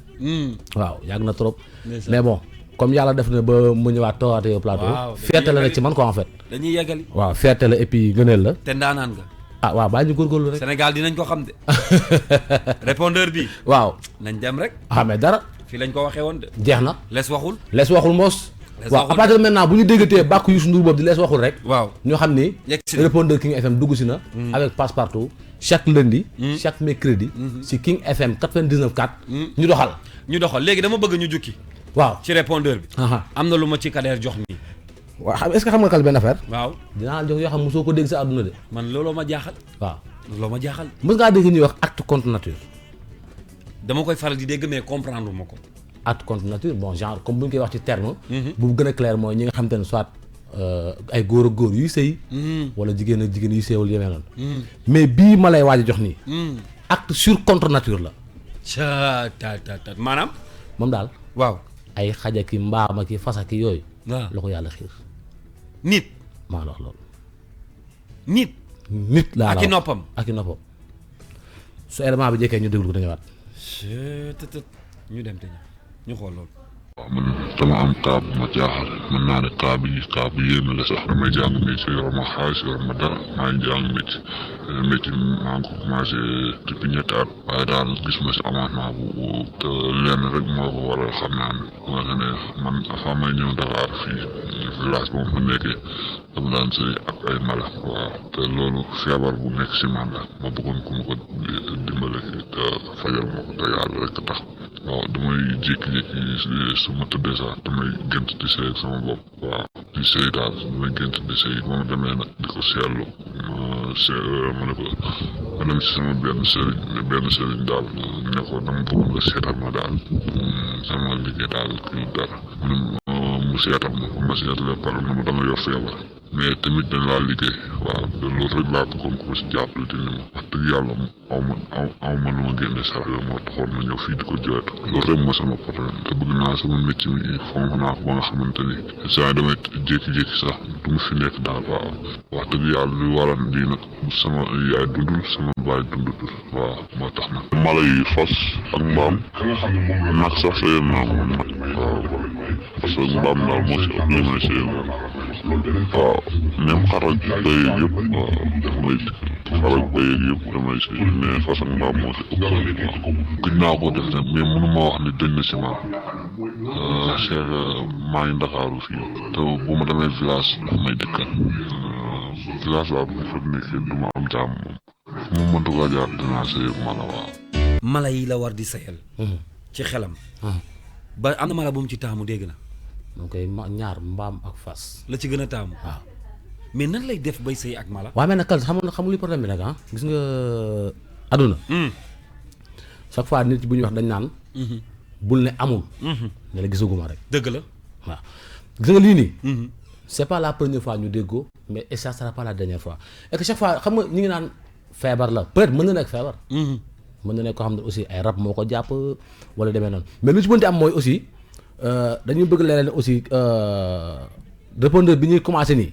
waaw yàgg na trop. mais bon comme yàlla def na ba mu ñëwaat toogaate yow plateau. fierté la rek ci man quoi en fait. dañuy yeggali. waaw fierté la et puis gëneel la. te ndaanaan nga. ah waaw bàyyi ñu góorgóorlu rek. Sénégal dinañ ko xam de. répondeur bi. waaw nañ dem rek. mais dara. fii lañ ko waxee woon de. jeex na. les waxul moos. waaw à partir de maintenant bu ñu déggatee bàkk Youssou Ndour boobu di lees waxul rek. waaw ñoo xam ni. répondeur King FM dugg si na. avec Passepartout chaque lundi. chaque mercredi. si King FM 99.4. ñu doxal léegi dama bëgg ñu jukki. waaw ci répondeur bi. am na lu ma ci Kader jox nii. waaw est-ce que xam nga Kals benn affaire. waaw dinaa la jox yoo xam ne mosoo ko dégg sa àdduna de. man looloo ma jaaxal. waaw looloo ma jaaxal. mos ngaa dégg ñuy wax acte contre nature. dama koy faral di dégg mais comprendre ma ko. acte contre nature bon genre comme bu ñu koy wax ci terme. bu gën a clair mooy ñi nga xam te ne soit ay góor ak góor yuy sëy. wala jigéen ak jigéen yuy sëywul yemee noonu. mais bii ma lay waaj a jox nii. acte sur contre nature la. maanaam. moom daal. waaw ay xaj ak i mbaam ak i fas ak i yooyu. waaw la ko yàlla xiir. nit. maa la wax loolu. nit laa la ak i noppam. su élément bi jekkee ñu déglu ko dañu waat. ñu dem te ñu xool loolu. waaw man dama am cas bu ma jaaxal mën naa ne cas bu yéeme la sax damay jàng métier yor ma xaalis yor ma dara maa ngi jàng métier maa ngi ko commencé depuis ñetti at waaye daal gis ma si avancement bu te lenn rek moo ko waral xam naa ne man avant may ñëw Dakar fii village ba ma nekkee dama daan sëy ak ay mala waaw te loolu feebar bu nekk si man la ma bëggoon ku ma ko dimbale te fajal ma ko te yàlla rek tax waaw damay jékki-jékki su ma tëddee sax damay gént di sëy ak sama bopp waaw di sëy daal damay gént di sëy ba ma demee nag di ko seetlu ma ne ko ma dem si sama benn sëriñ daal ne ko dama bëgg nga seetal ma daal sama liggéey daal kii dara mu seetal ma seetalee pare ma da nga yor feebar mais tamit dañ laa liggéey waaw te loolu rek laa bëggoon ko si jàppale te ni ma wax dëgg yàlla aw ma lu ma génne sarax yooyu moo taxoon ma ñëw fii di ko jooytu loolu rek moo sama problème te bëgg naa sama métier mi fonk naa ko ba nga xamante ni saa damay jékki-jékki sax du mu fi nekk daal waaw wax dëgg yàlla li waral lii nag sama yaay dundul sama baay dundutul waaw moo tax nag mala yi fas ak mbaam nag sax sëyal naa ko nag waaw parce que mbaam daal moo si ëpp li may sëyal waaw même xar ak bëy yëpp waaw damay xar ak bëy yëpp damay sëy mais fas ak mbaam moo si ëpp waaw gëj naa ko def nag mais mënu ma wax ne dañ na si man c'est maa ngi Ndakaaru fii te bu ma demee village daf may dëkkal village waaw bu fa nekkee du ma am jàmm moom mu mëntu ko jaar dinaa sëy ak mala waaw mala yi la war di sëyal ci xelam ba am na mala bu mu ci taamu dégg na moo koy ñaar mbaam ak fas la ci gën a taamu waaw mais nan lay def bay sëy ak mala waaw mais nag Kals xam luy problème bi nag gis nga aduna chaque fois nit bu ñuy wax dañ naan bul ne amul ne la gisaguma rek dëgg la waaw gis nga lii nii c'est pas la première fois ñu déggoo mais et ça sera pas la dernière fois et que chaque fois xam nga ñu ngi naan feebar la peut-être mën na nekk feebar. mën na nekk koo xam ne aussi ay rab moo ko jàpp wala demee noonu mais lu ci mënti am mooy aussi dañuy bëgg leneen aussi répondeur bi ñuy commencé nii.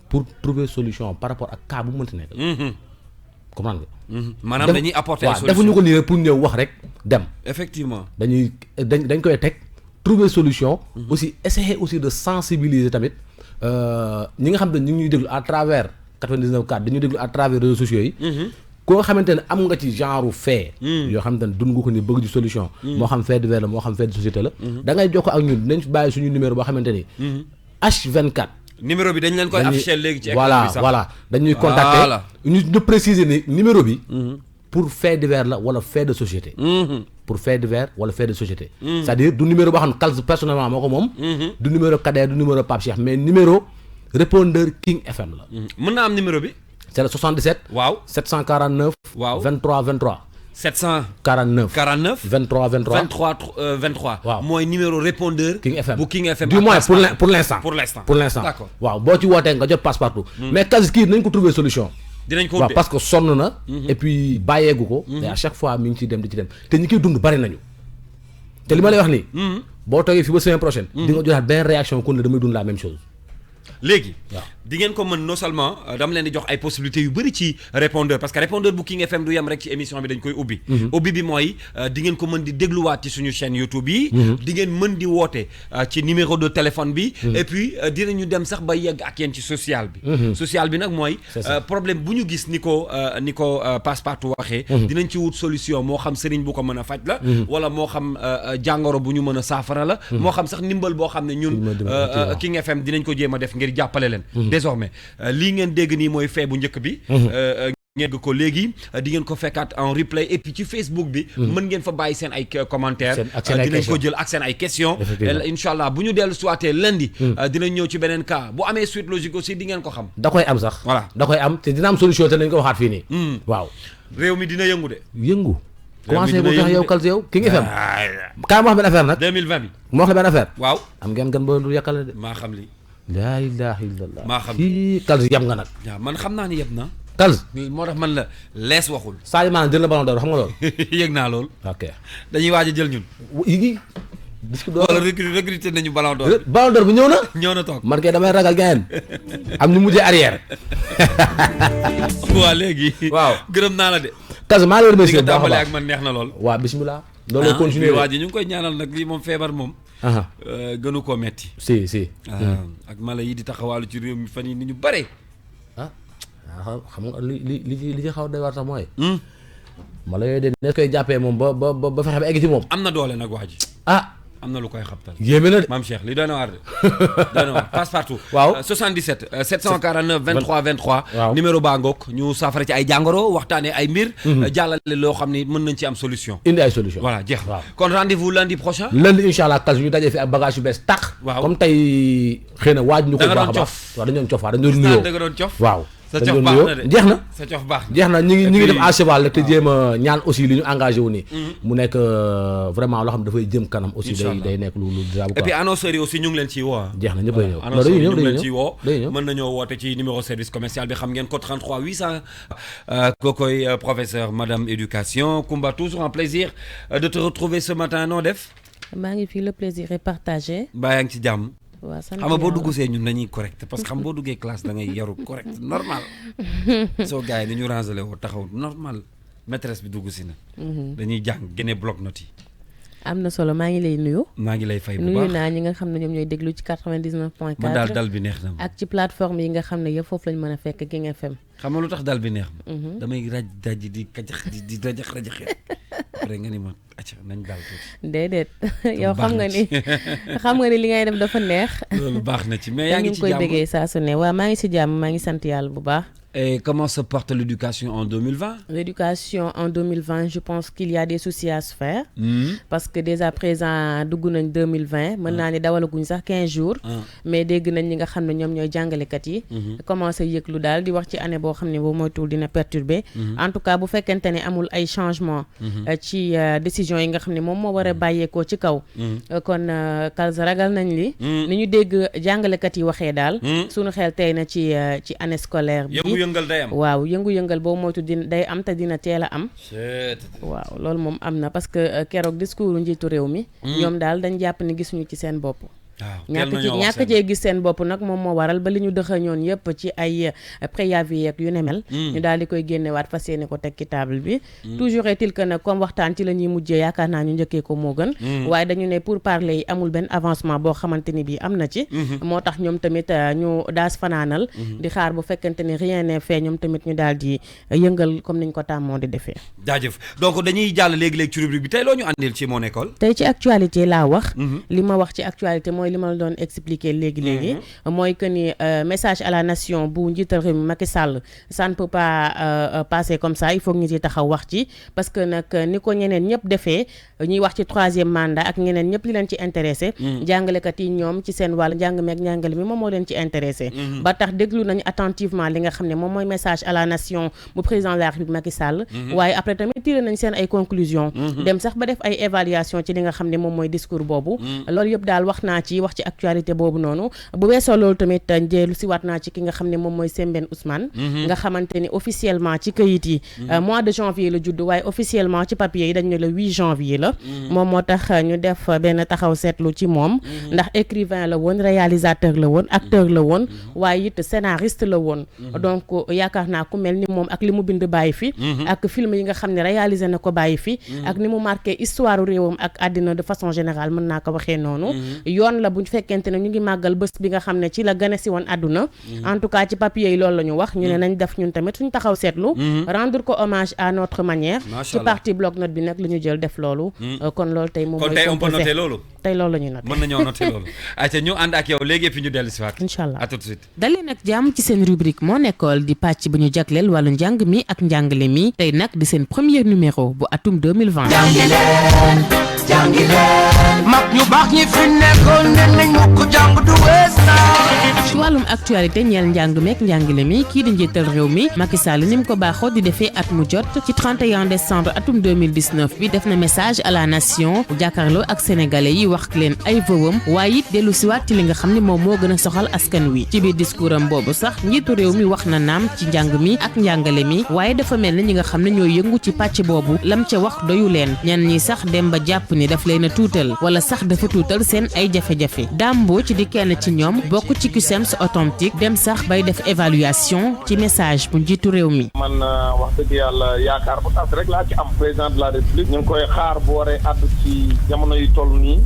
pour trouver solution par rapport ak cas bu mënti nekk. comprendre nga. maanaam dañuy apporter ay solution defuñu ko nii rek pour ñëw wax rek dem. effectivement dañ koy teg trouver solution. aussi essayer aussi de sensibiliser tamit ñi nga xam ne ñu ngi ñuy déglu à travers 99.4 dañuy déglu à travers réseaux sociaux yi. koo xamante ne am nga ci genre fait. yoo xamante ne dund nga ko ni bëgg di solution. moo xam fait divers la moo xam fait de société la. da ngay jokkoo ak ñun dinañ fi bàyyi suñu numéro boo xamante ni. H24. numéro bi dañ leen koy afficher léegi ci écran bi sax voilà dañuy contacter ñu préciser ni numéro bi. pour fait divers la wala fait de société. pour fait divers wala fait de société. c'est-à-dire du numéro boo xam ne Kals personnellement moo ko moom. du numéro Kader du numéro Pape Cheikh mais numéro répondeur King FM la. mën naa am numéro bi. c'est le 77. waaw 749. waaw 23 23. 749. 23 23. waaw mooy numéro répondeur. King FM bu King FM. du moins pour l'instant. pour l'instant d'accord waaw boo ci wootee nga jot passe-partout. mais Kals kii nañ ko trouver solution. dinañ ko waaw parce que sonn na. et puis bàyyeegu ko. et à chaque fois mi ngi ciy dem di ci dem te ñi koy dund bari nañu. te li ma lay wax nii. boo toogee fi ba semaine prochaine. di nga jotaat benn réaction kon ne damay dund la même chose. léegi di ngeen ko mën non seulement dama leen di jox ay possibilités yu bëri ci répondeur parce que répondeur bu King FM du yem rek ci émission bi dañ koy ubbi ubbi bi mooy di ngeen ko mën di dégluwaat ci suñu chaîne YouTube yi di ngeen mën di woote ci numéro de téléphone bi et puis dinañu dem sax ba yegg ak yéen ci social bi social bi nag mooy problème bu ñu gis ni ko Passepartout waxee dinañ ci wut solution moo xam sëriñ bu ko mën a faj la wala moo xam jàngoro bu ñu mën a saafara la moo xam sax ndimbal boo xam ne ñun King FM dinañ ko jéem a def ngir jàppale leen désormais lii ngeen dégg nii mooy fee bu njëkk bi ngeen ko léegi di ngeen ko fekkaat en replay et puis ci Facebook bi mën ngeen fa bàyyi seen ay commentaires dinañ ko jël ak seen ay questions incha allah bu ñu dellu suwaatee lundi dinañ ñëw ci beneen cas bu amee suite logique aussi di ngeen ko xam da koy am sax voilà da koy am te dina am solution te nañ ko waxaat fii nii waaw réew mi dina yëngu de yëngu commencé bu tax yow Kals yow King FM kaay ma wax benn affaire nag 2020 bi ma wax la benn affaire waaw am ngeen gan ba du yàqale de maa xam li laa ilaaha illallah maa xam Kals yab nga nag waaw man xam naa ni yeb na Kals moo tax man la lees waxul Sadio Mané jël na ballon d'or xam nga loolu yëg naa loolu ok dañuy waaj a jël ñun yi wala recruter nañu ballon d'or ballon d'or bi ñëw na toog man kay damay ragal gayen am ñu mujjee arrière waaw léegi waaw gërëm naa la de Kals maa ngi lay remercier nga tàmbalee ak man neex na lool waaw bismillah loolu lay continuer waa ji ñu ngi koy ñaanal nag lii moom feebar moom gënu koo metti si ak mala yi di taxawaalu ci réew mi fan yi ni ñu bare xam nga li ci xaw doy war sax mooy mala yooyu de ne koy jàppee moom ba fexe ba egg ci moom am na doole nag waa ji am na lu koy xabtal yéeme na de maam Cheikh li doy na waar de doy na waar Passepartout waaw 77 749 23 23 waaw numéro baa ngoog ñu saafara ci ay jàngoro waxtaanee ay mbir jàllale loo xam ni mën nañ ci am solution indi ay solution voilà jeex kon rendez-vous lundi prochain lundi incha allah Kals ñu dajee fi ak bagage yu bees tax waaw comme tey xëy na waaj ñu ko baax a baax waaw dañu doon cof waaw dañu doon nuyoo da nga doon cof waaw sa cof baax na de jeex na sa cof baax jeex na ñu ngi def à cheval rek te jéem a ñaan aussi li ñu engagé wu nii mu nekk vraiment loo xam ne dafay jëm kanam aussi day nekk lu et puis annonceurs yi aussi ñu ngi leen ciy woo jeex na ñëpp day ñëw annonceurs yi ñu ngi leen ciy woo mën nañoo woote ci numéro service commercial bi xam ngeen ko 33 800 kookoy professeur madame éducation Koumba toujours un plaisir de te retrouver ce matin noo def maa ngi fii le plaisir est partagé mbaa yaa ngi ci jàmm waaw sant xam nga boo dugg see ñun dañuy correct parce que xam boo duggee classe da ngay yaru correct normal soo gars yi dañu rangé woo taxaw normal maîtresse bi dugg si na dañuy jàng génne bloc note yi am na solo maa ngi lay nuyu maa ngi lay fay bu baax nuyu naa ñi nga xam ne ñoom ñooy déglu ci 99.4 man daal dal bi neex na ak ci plateforme yi nga xam ne yëpp foofu lañ mën a fekk King FM xam nga lu tax dal bi neex ma damay raj daj di kajax di rajax après nga ni ma acca nañ daal tuuti déedéet yow xam nga ni li ngay def dafa neex loolu baax na ci mais yaa ngi ci koy jàmm déggee saa su ne waaw maa ngi ci jàmm maa ngi sant yàlla bu baax Et comment se porte l'éducation en 2020? L'éducation en 2020, je pense qu'il y a des soucis à se faire. Parce que dès à présent dugg nañ 2020 mën naa ne dawalaguñ sax 15 jours. mais dégg nañ ñi nga xam ne ñoom ñooy jàngalekat yi. commencé yëglu daal di wax ci année boo xam ne boo moytuwul dina perturber. en tout cas bu fekkente ne amul ay changement ci décision yi nga xam ne moom moo war a bàyyeekoo ci kaw. kon Kalza ragal nañ li. ni ñu dégg jàngalekat yi waxee daal. suñu xel tey na ci année scolaire bi. yëngu-yëngal day am. waaw yëngu-yëngal boo moytu day am te dina teel a am. waaw loolu moom am na parce que keroog discours njiitu réew mi. ñoom daal dañ jàpp ni gisuñu ci seen bopp. ñàkk cee gis seen bopp nag moom moo waral ba li ñu dëxañoon yëpp ci ay préavis yeeg yu ne mel. ñu daal di koy génnewaat fas yéene ko teg ci table bi. toujours est-il que nag comme waxtaan ci la ñuy mujjee yaakaar naa ñu njëkkee ko moo gën. waaye dañu ne pour parler yi amul benn avancement boo xamante ni bii am na ci. moo tax ñoom tamit ñu daas fanaanal. di xaar bu fekkente ni rien n'est fait ñoom tamit ñu daal di yëngal comme niñ ko tàmmoo di defee. jaajëf donc dañuy jàll léegi-léegi ci rubrique bi tey loo ñu àndil ci mon école. tey ci actualité laa wax. li ma wax ci actualité mooy li ma la doon expliquer léegi mooy que ni message à la nation bu njiital réew mi Macky Sall ça ne peut pas passer comme ça il faut que ñu ci taxaw wax ci parce que nag ni ko ñeneen ñëpp defee ñuy wax ci 3e mandat ak ñeneen ñëpp li leen ci intéressé jàngalekat yi ñoom ci seen wàll njàng meeg njàngale mi moom moo leen ci intéressé ba tax déglu nañu attentivement li nga xam ne moom mooy message à la nation bu président de la République Macky Sall waaye après tamit tiré nañ seen ay conclusions dem sax ba def ay évaluation ci li nga xam ne moom mooy discours boobu loolu yëpp daal wax naa ci wax ci actualité boobu noonu bu weesoo loolu tamit njeelu si waat naa ci ki nga xam ne moom mooy Sembène Ousmane nga xamante ni officiellement ci këyit yi mois de janvier la judd waaye officiellement ci papier yi dañ ne le 8 janvier la moom moo tax ñu def benn taxaw seetlu ci moom ndax écrivain la woon réalisateur la woon acteur la woon waaye it scénariste la woon donc yaakaar naa ku mel ni moom ak li mu bind bàyyi fi ak film yi nga xam ne réalisé na ko bàyyi fi ak ni mu marqué histoire réewam ak àddina de façon générale mën naa ko waxee noonu yoon la buñ fekkente ne ñu ngi màggal bés bi nga xam ne ci la gane si woon àdduna en tout cas ci papier yi loolu la ñu wax ñu ne nañ def ñun tamit suñ taxaw seetlu rendre ko hommage à notre manière ci parti bloc note bi nag li ñu jël def loolu kon loolu tey moom mooy on peut noter loolu tey loolu la ñu noter mën nañoo noter loolu ayca ñu ànd ak yow léegi fi ñu dellu si waat incha allah à tout de suite dalee nag jàmm ci seen rubrique Mon École di pàcc bu ñu jagleel wàllu njàng mi ak njàngale mi tey nag di seen premier numéro bu atum 2020 jàngi leen mag ñu baax ñi fi nekkoon ne nañ mukk jàng du wees ci wàllum actualité ñeel njàng meek njàngale mi kii di njiital réew mi Macky Sall ni mu ko baaxoo di defee at mu jot ci 31 décembre atum 2019 bi def na message à la nation jàkkaarloo ak sénégalais yi wax leen ay vëwam waaye it dellu siwaat ci li nga xam ne moom moo gën a soxal askan wi ci biir discours am boobu sax njiitu réew mi wax na naam ci njàng mi ak njàngale mi waaye dafa mel ni ñi nga xam ne ñooy yëngu ci pàcc boobu lam ca wax doyu leen ñenn ñi sax dem ba jàpp ni daf leen a tuutal wala sax dafa tuutal seen ay jafe-jafe dàmboo ci di kenn ci ñoom bokk ci CUSEMS authentique dem sax bay def évaluation ci message bu njiitu réew mi. man wax dëgg yàlla yaakaar bu tas rek laa ci am président de la république ñu ngi koy xaar bu waree àddu ci jamono yu toll nii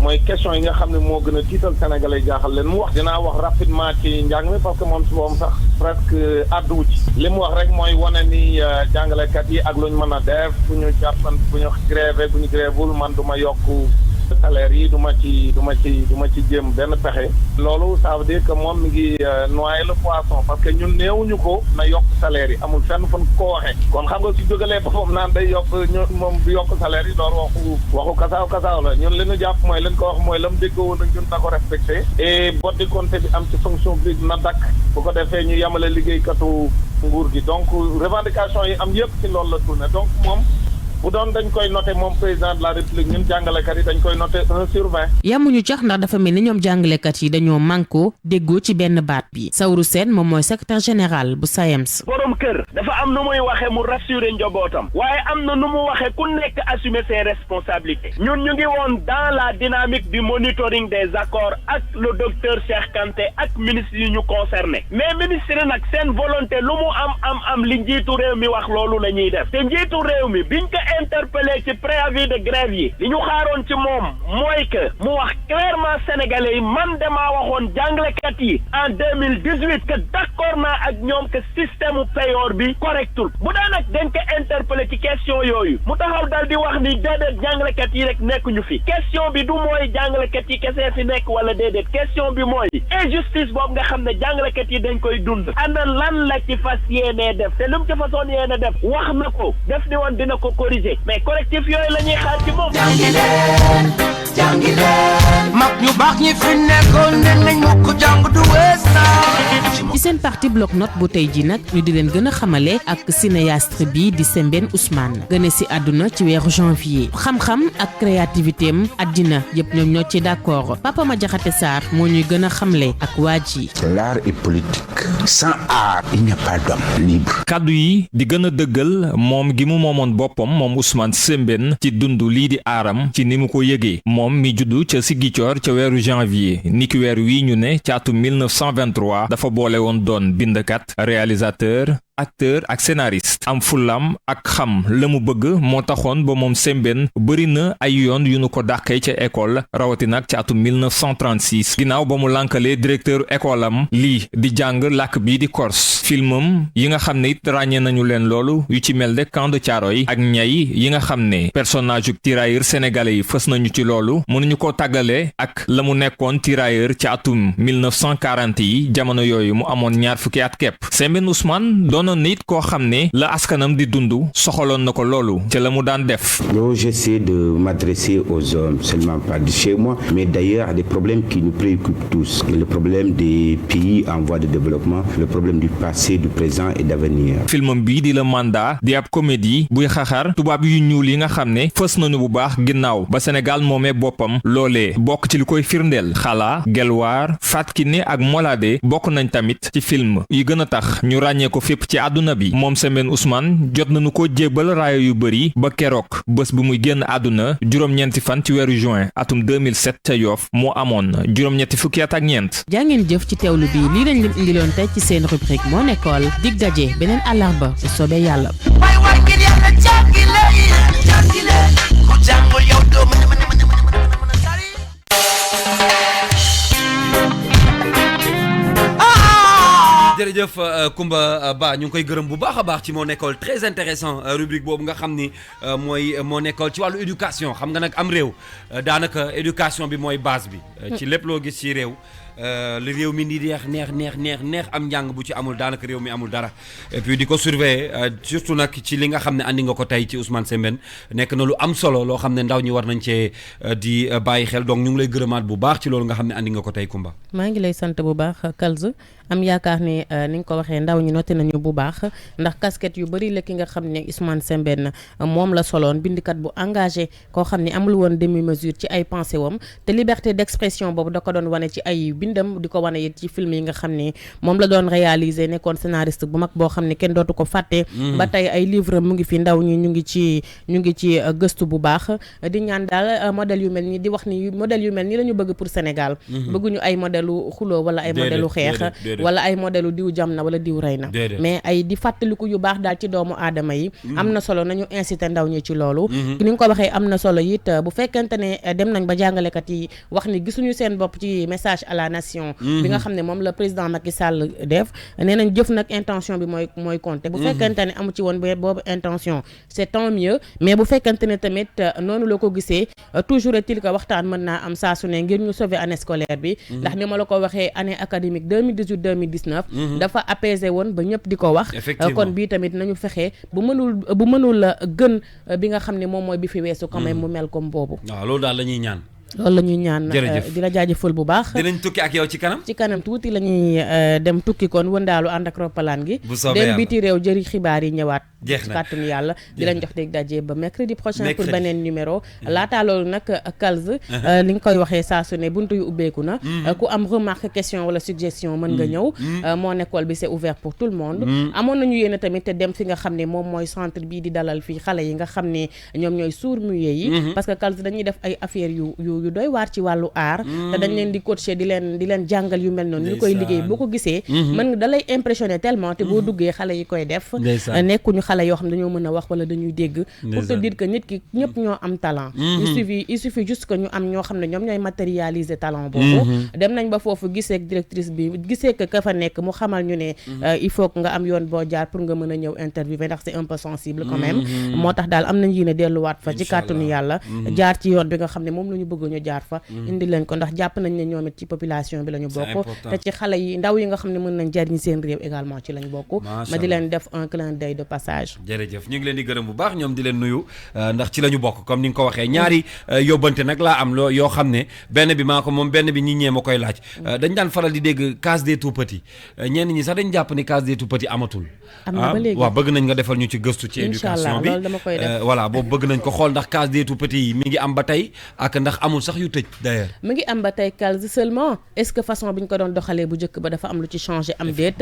mooy question yi nga xam ne moo gën a tiital sénégalais jaaxal leen mu wax dinaa wax rapidement ci njàng mi parce que moom si moom sax presque àdduwu ci li mu wax rek mooy wane ni jàngalekat yi ak lu ñu mën a def bu ñu jàppan bu ñu grévé bu ñu grévul man du ma yokk salaire yi du ma ci jéem benn pexe loolu ça veut dire que moom mi ngi noyer le poisson parce que ñun néewuñu ko na yokk salaire yi amul fenn fan ko waxee kon xam nga su jógalee boppam naan day yokk moom du yokk salaire yi loolu waxu kasaaw la ñun li ñu jàpp mooy leen ko wax mooy la mu déggoo woon ak ñun na ko respecté et boddi compte bi am ci fonction publique na dakk bu ko defee ñu yemale liggéeykatu nguur gi donc revendication yi am yëpp ci loolu la tourné donc moom bu doon dañ koy noté moom président de la république ñun jàngalekat yi dañ koy noté 1/20. yamuñu cax ndax dafa mel ni ñoom jàngalekat yi dañoo manko déggoo ci benn baat bi Saourou Sène moom mooy secrétaire général bu SAEMS. borom kër dafa am nu muy waxee mu rassurer njabootam waaye am na nu mu waxee ku nekk assumer ses responsabilités ñun ñu ngi woon dans la dynamique du monitoring des accords ak le docteur Cheikh Kanté ak ministre yi ñu concerné mais ministre nag seen volonté lu mu am li njiitu réew mi wax loolu la ñuy def te njiitu réew mi biñ ko interpellé ci préavis de grève yi li ñu xaaroon ci moom mooy que mu wax clairement sénégalais yi man damaa waxoon jàngalekat yi en 2018 que d'accord naa ak ñoom que système payoor bi correctul bu daa nag dañ ko interpellé ci question yooyu mu taxaw dal di wax ni déedéet jàngalekat yi rek nekkuñu fi question bi du mooy jàngalekat yi kese fi nekk wala déedéet question bi mooy injustice boobu nga xam ne jàngalekat yi dañ koy dund ana lan la ci fas yéenee def te lu mu ci façon yéene def wax na ko def ni woon dina ko corriger mais correctif yooyu la ñuy xaar ci moom. jàngi leen mag ñu baax ñi fi nekkoon ne nañ mu ko jàng du wees ci seen partie bloc note bu tey ji nag ñu di leen gën a xamale ak cinéaste bi di Sembène Ousmane gëne si àdduna ci weeru janvier xam-xam ak créativité am àddina yëpp ñoom ñoo ci d'accord Papa Madiakhaté Sarr moo ñuy gën a xamle ak waa ji. L'art est politique. Sans art, il n'y a pas d'homme libre. kaddu yi di gën a dëggal moom gi mu moomoon boppam moom Ousmane Sembène ci dund lii di aaram ci ni mu ko yëgee moom mi juddu ca Ziguinchor ca weeru janvier niki weer wi ñu ne ca atum 1923 dafa boole woon doon bindkat réalisateur acteur ak scénariste am fulam ak xam la mu bëgg moo taxoon ba moom Sembène bëri na ay yoon yu nu ko dàqee ca école rawati nag ca atum 1936 ginnaaw ba mu lànkalee directeur école am lii di jàng làkk bii di corse filmam yi nga xam ne it ràññee nañu leen loolu yu ci mel ne Camp de Thiaroye ak ñay yi nga xam ne personnage yu tirailleur sénégalais yi fës nañu ci loolu mënuñu ko tàggale ak la mu nekkoon tirailleur ca atum 1940 yi jamono yooyu mu amoon ñaar fukki at kepp Sembène Ousmane doonoon nit koo xam ne la askanam di dund soxaloon na ko loolu ca la mu daan def. J'essaie de m'adresser aux hommes seulement pas de chez moi mais d'ailleurs des problèmes qui nous préoccupent tous le problème des pays en voie de développement le problème du passé du présent et d'avenir. filmam bii di Le Mandat di ab comédie buy xaxar tubaab yu ñuul yi nga xam ne fës nañu bu baax ginnaaw ba Sénégal moomee boppam loolee bokk ci li koy firndeel Xala Gelwaar Fatou Kiné ak Molade bokk nañ tamit ci film yi gën a tax ñu ràññee ko fépp ci àdduna bi moom Sembène Ousmane jot nañu ko jébbal raaya yu bëri ba keroog bés bi muy génn àdduna juróom-ñeenti fan ci weeru juin atum 2007 ca Yoff moo amoon juróom-ñetti fukki at ak ñeent. jàngeen jëf ci teewlu bi lii lañ leen indiloon tey ci seen rubrique moo nekkool dig daje beneen àllarba bu soobee yàlla. waay ngir yàlla jàngi leen ku jàngul yow doo mën a jërëjëf Koumba Ba ñu ngi koy gërëm bu baax a baax ci moo nekkool très intéressant rubrique boobu nga xam ni mooy moo nekkool ci wàllu éducation xam nga nag am réew daanaka éducation bi mooy base bi ci lépp loo gis ci réew li réew mi di neex am njàng bu ci amul daanaka réew mi amul dara et puis di ko surveiller surtout nag ci li nga xam ne andi nga ko tey ci Ousmane Sembène nekk na lu am solo loo xam ne ndaw ñi war nañ cee di bàyyi xel donc ñu ngi lay gërëmaat bu baax ci loolu nga xam ne andi nga ko tey Koumba. maa ngi lay sant bu baax Kalz am yaakaar ne ni nga ko waxee ndaw ñi noté nañu bu baax ndax casquette yu bëri la ki nga xam ne Ousmane Sembène moom la soloon bindikat bu engagé koo xam ne amul woon demi mesure ci ay pensée wam te liberté d'expression boobu da ko doon wane ci ay bindam di ko wane it ci film yi nga xam ne moom la doon réaliser nekkoon scénariste bu mag boo xam ne kenn dootu ko fàtte ba tey ay livre mu ngi fi ndaw ñi ñu ngi ci gëstu bu baax di ñaan daal modèle yu mel ni di wax ni modèle yu mel ni la ñu bëgg pour Sénégal bëgguñu ay modèle u xuloo wala ay modèle u xeex wala ay modèle diw jam na wala diw rey na mais ay di fàttaliku yu baax daal ci doomu aadama yi am na solo nañu inciter ndaw ñi ci loolu ni nga ko waxee am na solo it bu fekkente ne dem nañ ba jàngalekat yi wax ni gisuñu seen bopp ci message à la nation bi nga xam ne moom la président Macky Sall def nee nañ jëf nag intention bi mooy compter bu fekkente ne amu ci woon boobu intention c'est tant mieux mais bu fekkente ne tamit noonu la ko gisee toujours est-il que waxtaan mën naa am saa su ne ngir ñu sauver année scolaire bi ndax ni ma la ko waxee année académique 2018-2019 dafa apaisé woon ba ñëpp di ko wax kon bii tamit nañu fexe bu mënul gën bi nga xam ne moom mooy bi fi weesu quand même mu mel comme boobu waaw loolu daal la ñuy ñaan loolu la ñuy ñaan di la jaajëfal bu baax dinañ tukki ak yow ci kanam tuuti la ñuy dem tukki kon wëndaalu ànd ak roppalaan gi dem biti réew jëri xibaar yi ñëwaat jeex na kàttanu yàlla di lañ jox dégg daje ba mercredi prochain pour beneen numéro laataa loolu nag Kalz li nga koy waxee saa su ne buntu yu ubbeeku na ku am remarque question wala suggestion mën nga ñëw moo nekkool bi c'est ouvert pour tout le monde amoon nañu yéene tamit te dem fi nga xam ne moom mooy centre bii di dalal fii xale yi nga xam ne ñoom ñooy sourds-muets yi parce que Kalz dañuy def ay affaires yu yu doy waar ci wàllu aar te dañ leen di coacher di leen jàngal yu mel noonu ñu koy liggéey boo ko gisee mën da lay impressionner tellement te boo duggee xale yi koy def nekkuñu xale yoo xam ne dañoo mën a wax wala dañuy dégg pour te dire que nit ki ñëpp ñoo am talent il suffit juste que ñu am ñoo xam ne ñoom ñooy matérialiser talent boobu dem nañ ba foofu gisee directrice bi gisee que ka fa nekk mu xamal ñu ne il faut que nga am yoon boo jaar pour nga mën a ñëw interviewer ndax c'est un peu sensible quand même moo tax daal am nañ yéene delluwaat fa ci kàttanu yàlla jaar ci yoon bi nga xam ne moom la ñu bëgg ñu jaar fa indi leen ko ndax jàpp nañ ne ñoom it ci population bi la ñu bokk te ci xale yi ndaw yi nga xam ne mën nañ jariñ seen réew également ci lañ bokk ma di leen def un clin d'œil de passage jërëjëf ñu ngi leen di gërëm bu baax ñoom di leen nuyu ndax ci la ñu bokk comme ni nga ko waxee ñaari yóbbante nag laa am yoo xam ne benn bi maa ko moom benn bi ñi ñee ma koy laaj dañ daan faral di dégg case des tout petits ñenn ñi sax dañ jàpp ni case des tout petits amatul waaw bëgg nañ nga defal ñu ci gëstu ci éducation bi voilà boobu bëgg nañ ko xool ndax case des tout petits yi mi ngi am ba tey ak ndax amul sax yu tëj d'ailleurs mi ngi am ba tey case seulement est-ce que façon bi ñu ko doon doxalee bu njëkk ba dafa am lu ci changé am déet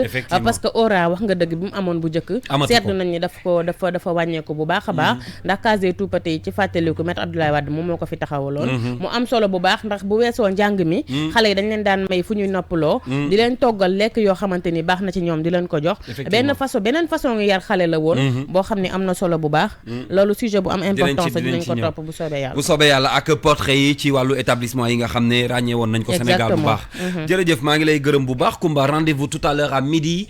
parce que aura wax nga dëgg bi mu amoon bu njëkk seetlu nañ ni dafa wàññeeku bu baax a baax ndax case des tout petits yi ci fàttaliku Maître Abdoulaye Wade moom moo ko fi taxawaloon mu am solo bu baax ndax bu weesoo njàng mi xale yi dañ leen daan may fu ñuy noppaloo di leen toggal lekk yoo xamante ni baax na ci ñoom di leen ko jox beneen façon ngi yar xale la woon boo xam ne am na solo bu baax loolu sujet bu am importance dinañ ko topp bu soobee yàlla ak portrait yi ci wàllu établissement yi nga xam ne ràññee woon nañ ko Sénégal bu baax jërëjëf maa ngi lay gërëm bu baax Koumba rendez-vous tout à l'heure à midi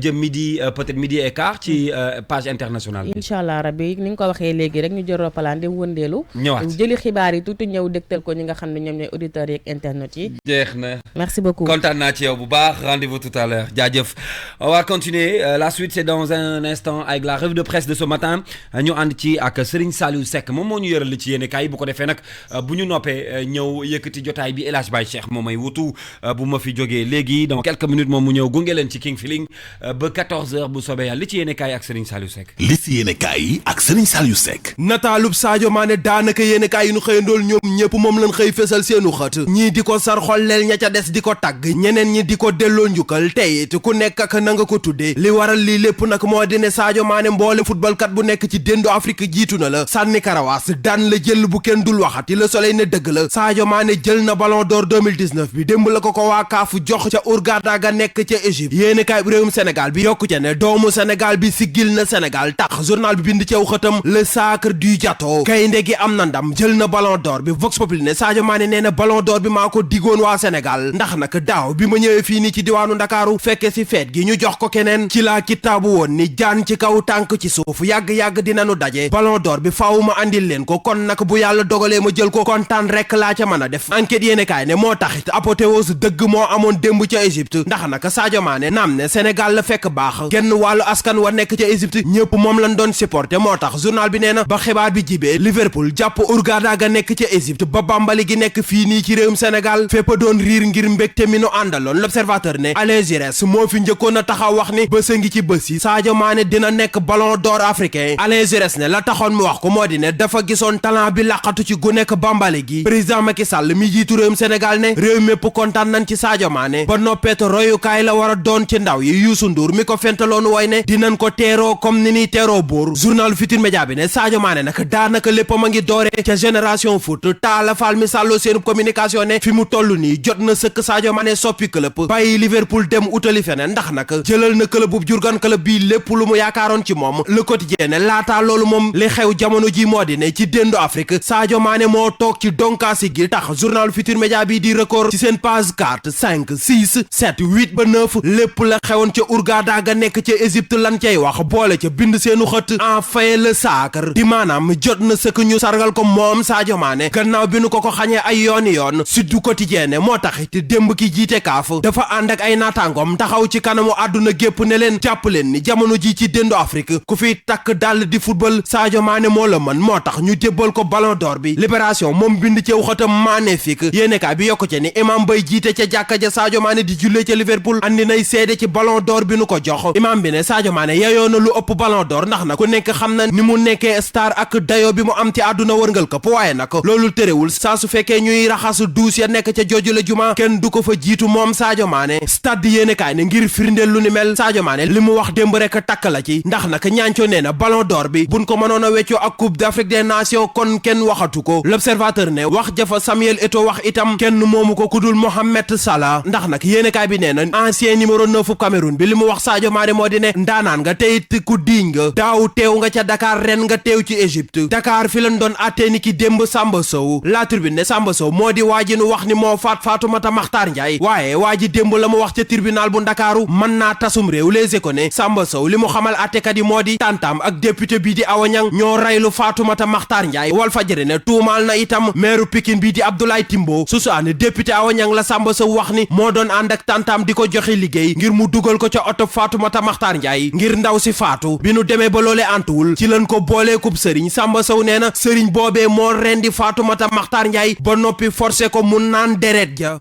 jëm midi peut-être midi et quart ci page internationale bi inchaallah rabbi ni nga ko waxee léegi rek ñu jël roppalaan dem wëndeelu ñëwaat jëli xibaar yi tuuti ñëw dégtal ko ñi nga xam ne ñoom ñooy auditeurs yeeg internet yi jeex na merci beaucoup kontaan naa ci yow bu baax rendez-vous tout à l'heure jaajëf on va continuer la suite c'est dans un instant avec la revue de presse de ce matin ñu ànd ci ak Serigne Saliou Seck moom moo ñu yëral li ci yéene kaay bu ko defee nag bu ñu noppee ñëw yëkkati jotaay bi El Hadj Baye Cheikh moom may wutu bu ma fi jógee léegi dans quelques minutes moom mu ñëw gunge leen ci King Feeling ba 14h bu soobee yàlla li ci yéene kaay ak Serigne Saliou Seck. li ci yéene kaay ak Serigne Saliou Seck. nataalub Sadio Mané daanaka yéene kaay yi ñu xëyandool ñoom ñëpp moom lañ xëy fesal seenu xët ñii di ko sar xolleel ña ca des di ko tagg ñeneen ñi di ko delloo njukkal tey it ku nekk ak na nga ko tuddee li waral lii lépp nag moo di ne Sadio Mané mboole football kat bu nekk ci déndu Afrique jiitu na la sànni karawaas daan la jël bu kenn dul waxati Le Soleil ne dëgg la Sadio Mané jël na ballon d'or 2019 bi démb la ko waa CAF jox ca Hurghada ga nekk ca Égypte yéeni kaay bu réewum Sénégal bi yokku ca ne doomu Sénégal bi siggil na Sénégal tax journal bi bind cew xëtam le sacre du Diato gaynde gi am na ndam jël na ballon d'or bi Vox Populi ne Sadio Mané nee na ballon d'or bi maa ko digoon waa Sénégal ndax nag daaw bi ma ñëwee fii nii ci diwaanu Ndakaaru fekke si feet gi ñu jox ko keneen ci laa kitaabu woon ni jaan ci kaw tànk ci suuf yàgg-yàgg dinanu daje ballon d'or bi faaw ma andil leen ko kon nag bu yàlla dogalee ma jël ko kontaan rek laa ca mën a def enquête yéene kaay ne moo taxit apothéose dëgg moo amoon démb ca Égypte ndax nag Sadio Mané naam ne Sénégal la fekk baax genn wàllu askan wa nekk ca Égypte ñëpp moom lañ doon supporté moo tax journal bi nee na ba xibaar bi jibee Liverpool jàpp Hurghada ga nekk ca Égypte ba Bambali gi nekk fii nii ci réewum Sénégal fépp doon riir ngir mbégte mi nu àndaloon l'observateur ne Alain Giresse moo fi njëkkoon a taxaw wax ni bés a ngi ci bés yi Sadio Mané dina nekk ballon d'or africain Alain Giresse ne la taxoon mu wax ko moo di ne dafa gisoon talent bi laqatu ci gu nekk Bambali gi président Macky Sall mi jiitu réewum Sénégal ne réew mépp kontaan nañ ci Sadio Mané ba noppeet royukaay la war a doon ci ndaw yi Youssou Ndour mi ko fentaloon way ne dinañ ko teeroo comme ni niy teeroo buur journal Futurs Médias bi ne Sadio Mané nag daanaka léppam a ngi doore ca génération foot Talla Fall mi sàlloo seen communication ne fi mu toll nii jot na sëkk Sadio Mané soppi club bàyyi Liverpool dem utali feneen ndax nag jëlal na club bu Jurgen Klopp bii lépp lu mu yaakaaroon ci moom Le Quotidien ne laataa loolu moom li xew jamono ji moo di ne ci déndu Afrique Sadio Mané moo toog ci donkaasi gi tax journal Futurs Médias bi di record ci seen page 4 5 6 7 8 ba 9 lépp la xewoon ca Hurghada ga nekk ca Égypte lan cay wax boole ca bind seenu xët enfin le sacre di maanaam jot na sëkk ñu sargal ko moom Sadio Mané gannaaw bi nu ko xañee ay yooni yoon Sud Quotidien ne moo taxit démb ki jiite kaaf dafa ànd ak ay naataangoom taxaw ci kanamu àdduna gépp ne leen jàpp leen ni jamono ji ci déndu Afrique ku fiy takk dàll di football Sadio Mané moo la mën moo tax ñu jébbal ko ballon d'or bi Libération moom bind ci xëtam magnifique yéenekaay bi yokku ci ni imam bay jiite ca jàkka ja Sadio Mané di jullee ca Liverpool andi nay seede ci ballon d'or bi nu ko jox imam bi ne Sadio Mané yeyoo na lu ëpp ballon d'or ndax nag ku nekk xam na ni mu nekkee star ak dayo bi mu am ci àdduna wërngal këpp waaye nag loolu terewul saa su fekkee ñuy raxas duus ya nekk ca jooju la juma kenn du ko fa jiitu moom Sadio Mané stade yéenekaay ne ngir firndeel lu ni mel Sadio Mané li mu wax démb rek takk la ci ndax nag ñaancoo nee na ballon d'or bi buñ ko mënoon a weccoo ak coupe d'Afrique des nations kon kenn waxatu ko l'observateur ne wax jafa Samuel Eto'o wax itam kenn moomu ko kudul Mohamed Salah ndax nag yéenekaay bi nee na ancien numéro 9 Cameroun bi li mu wax Sadio Mané moo di ne ndaanaan nga tey ku diiñ nga daaw teew nga ca Dakar ren nga teew ci Égypte Dakar fi lañ doon àttee ni ki démb Samba Sow La Tribune ne Samba Sow moo di waa ji nu wax ni moo faat Fatoumata Makhtar Ndiaye waaye waa ji démb la mu wax ca tribunal bu Ndakaaru mën naa tasum réew Les Échos ne Samba Sow li mu xamal àttekat yi moo di tantam ak député bii di Awa Niang ñoo raylu Fatoumata Makhtar Ndiaye Walfadjri ne tuumaal na itam maire Pikine bii di Abdoulaye Timbo susaane député Awa Niang la Samba Sow wax ni moo doon ànd ak tantam di ko joxe liggéey ngir mu dugal ko ca oto Fatoumata Makhtar Ndiaye ngir ndaw si faatu bi nu demee ba loolee antuwul ci lañ ko booleekub sëriñ Samba Sow nee na sëriñ boobee moo rendi Fatoumata Makhtar Ndiaye ba noppi forcé ko mu naan deret ja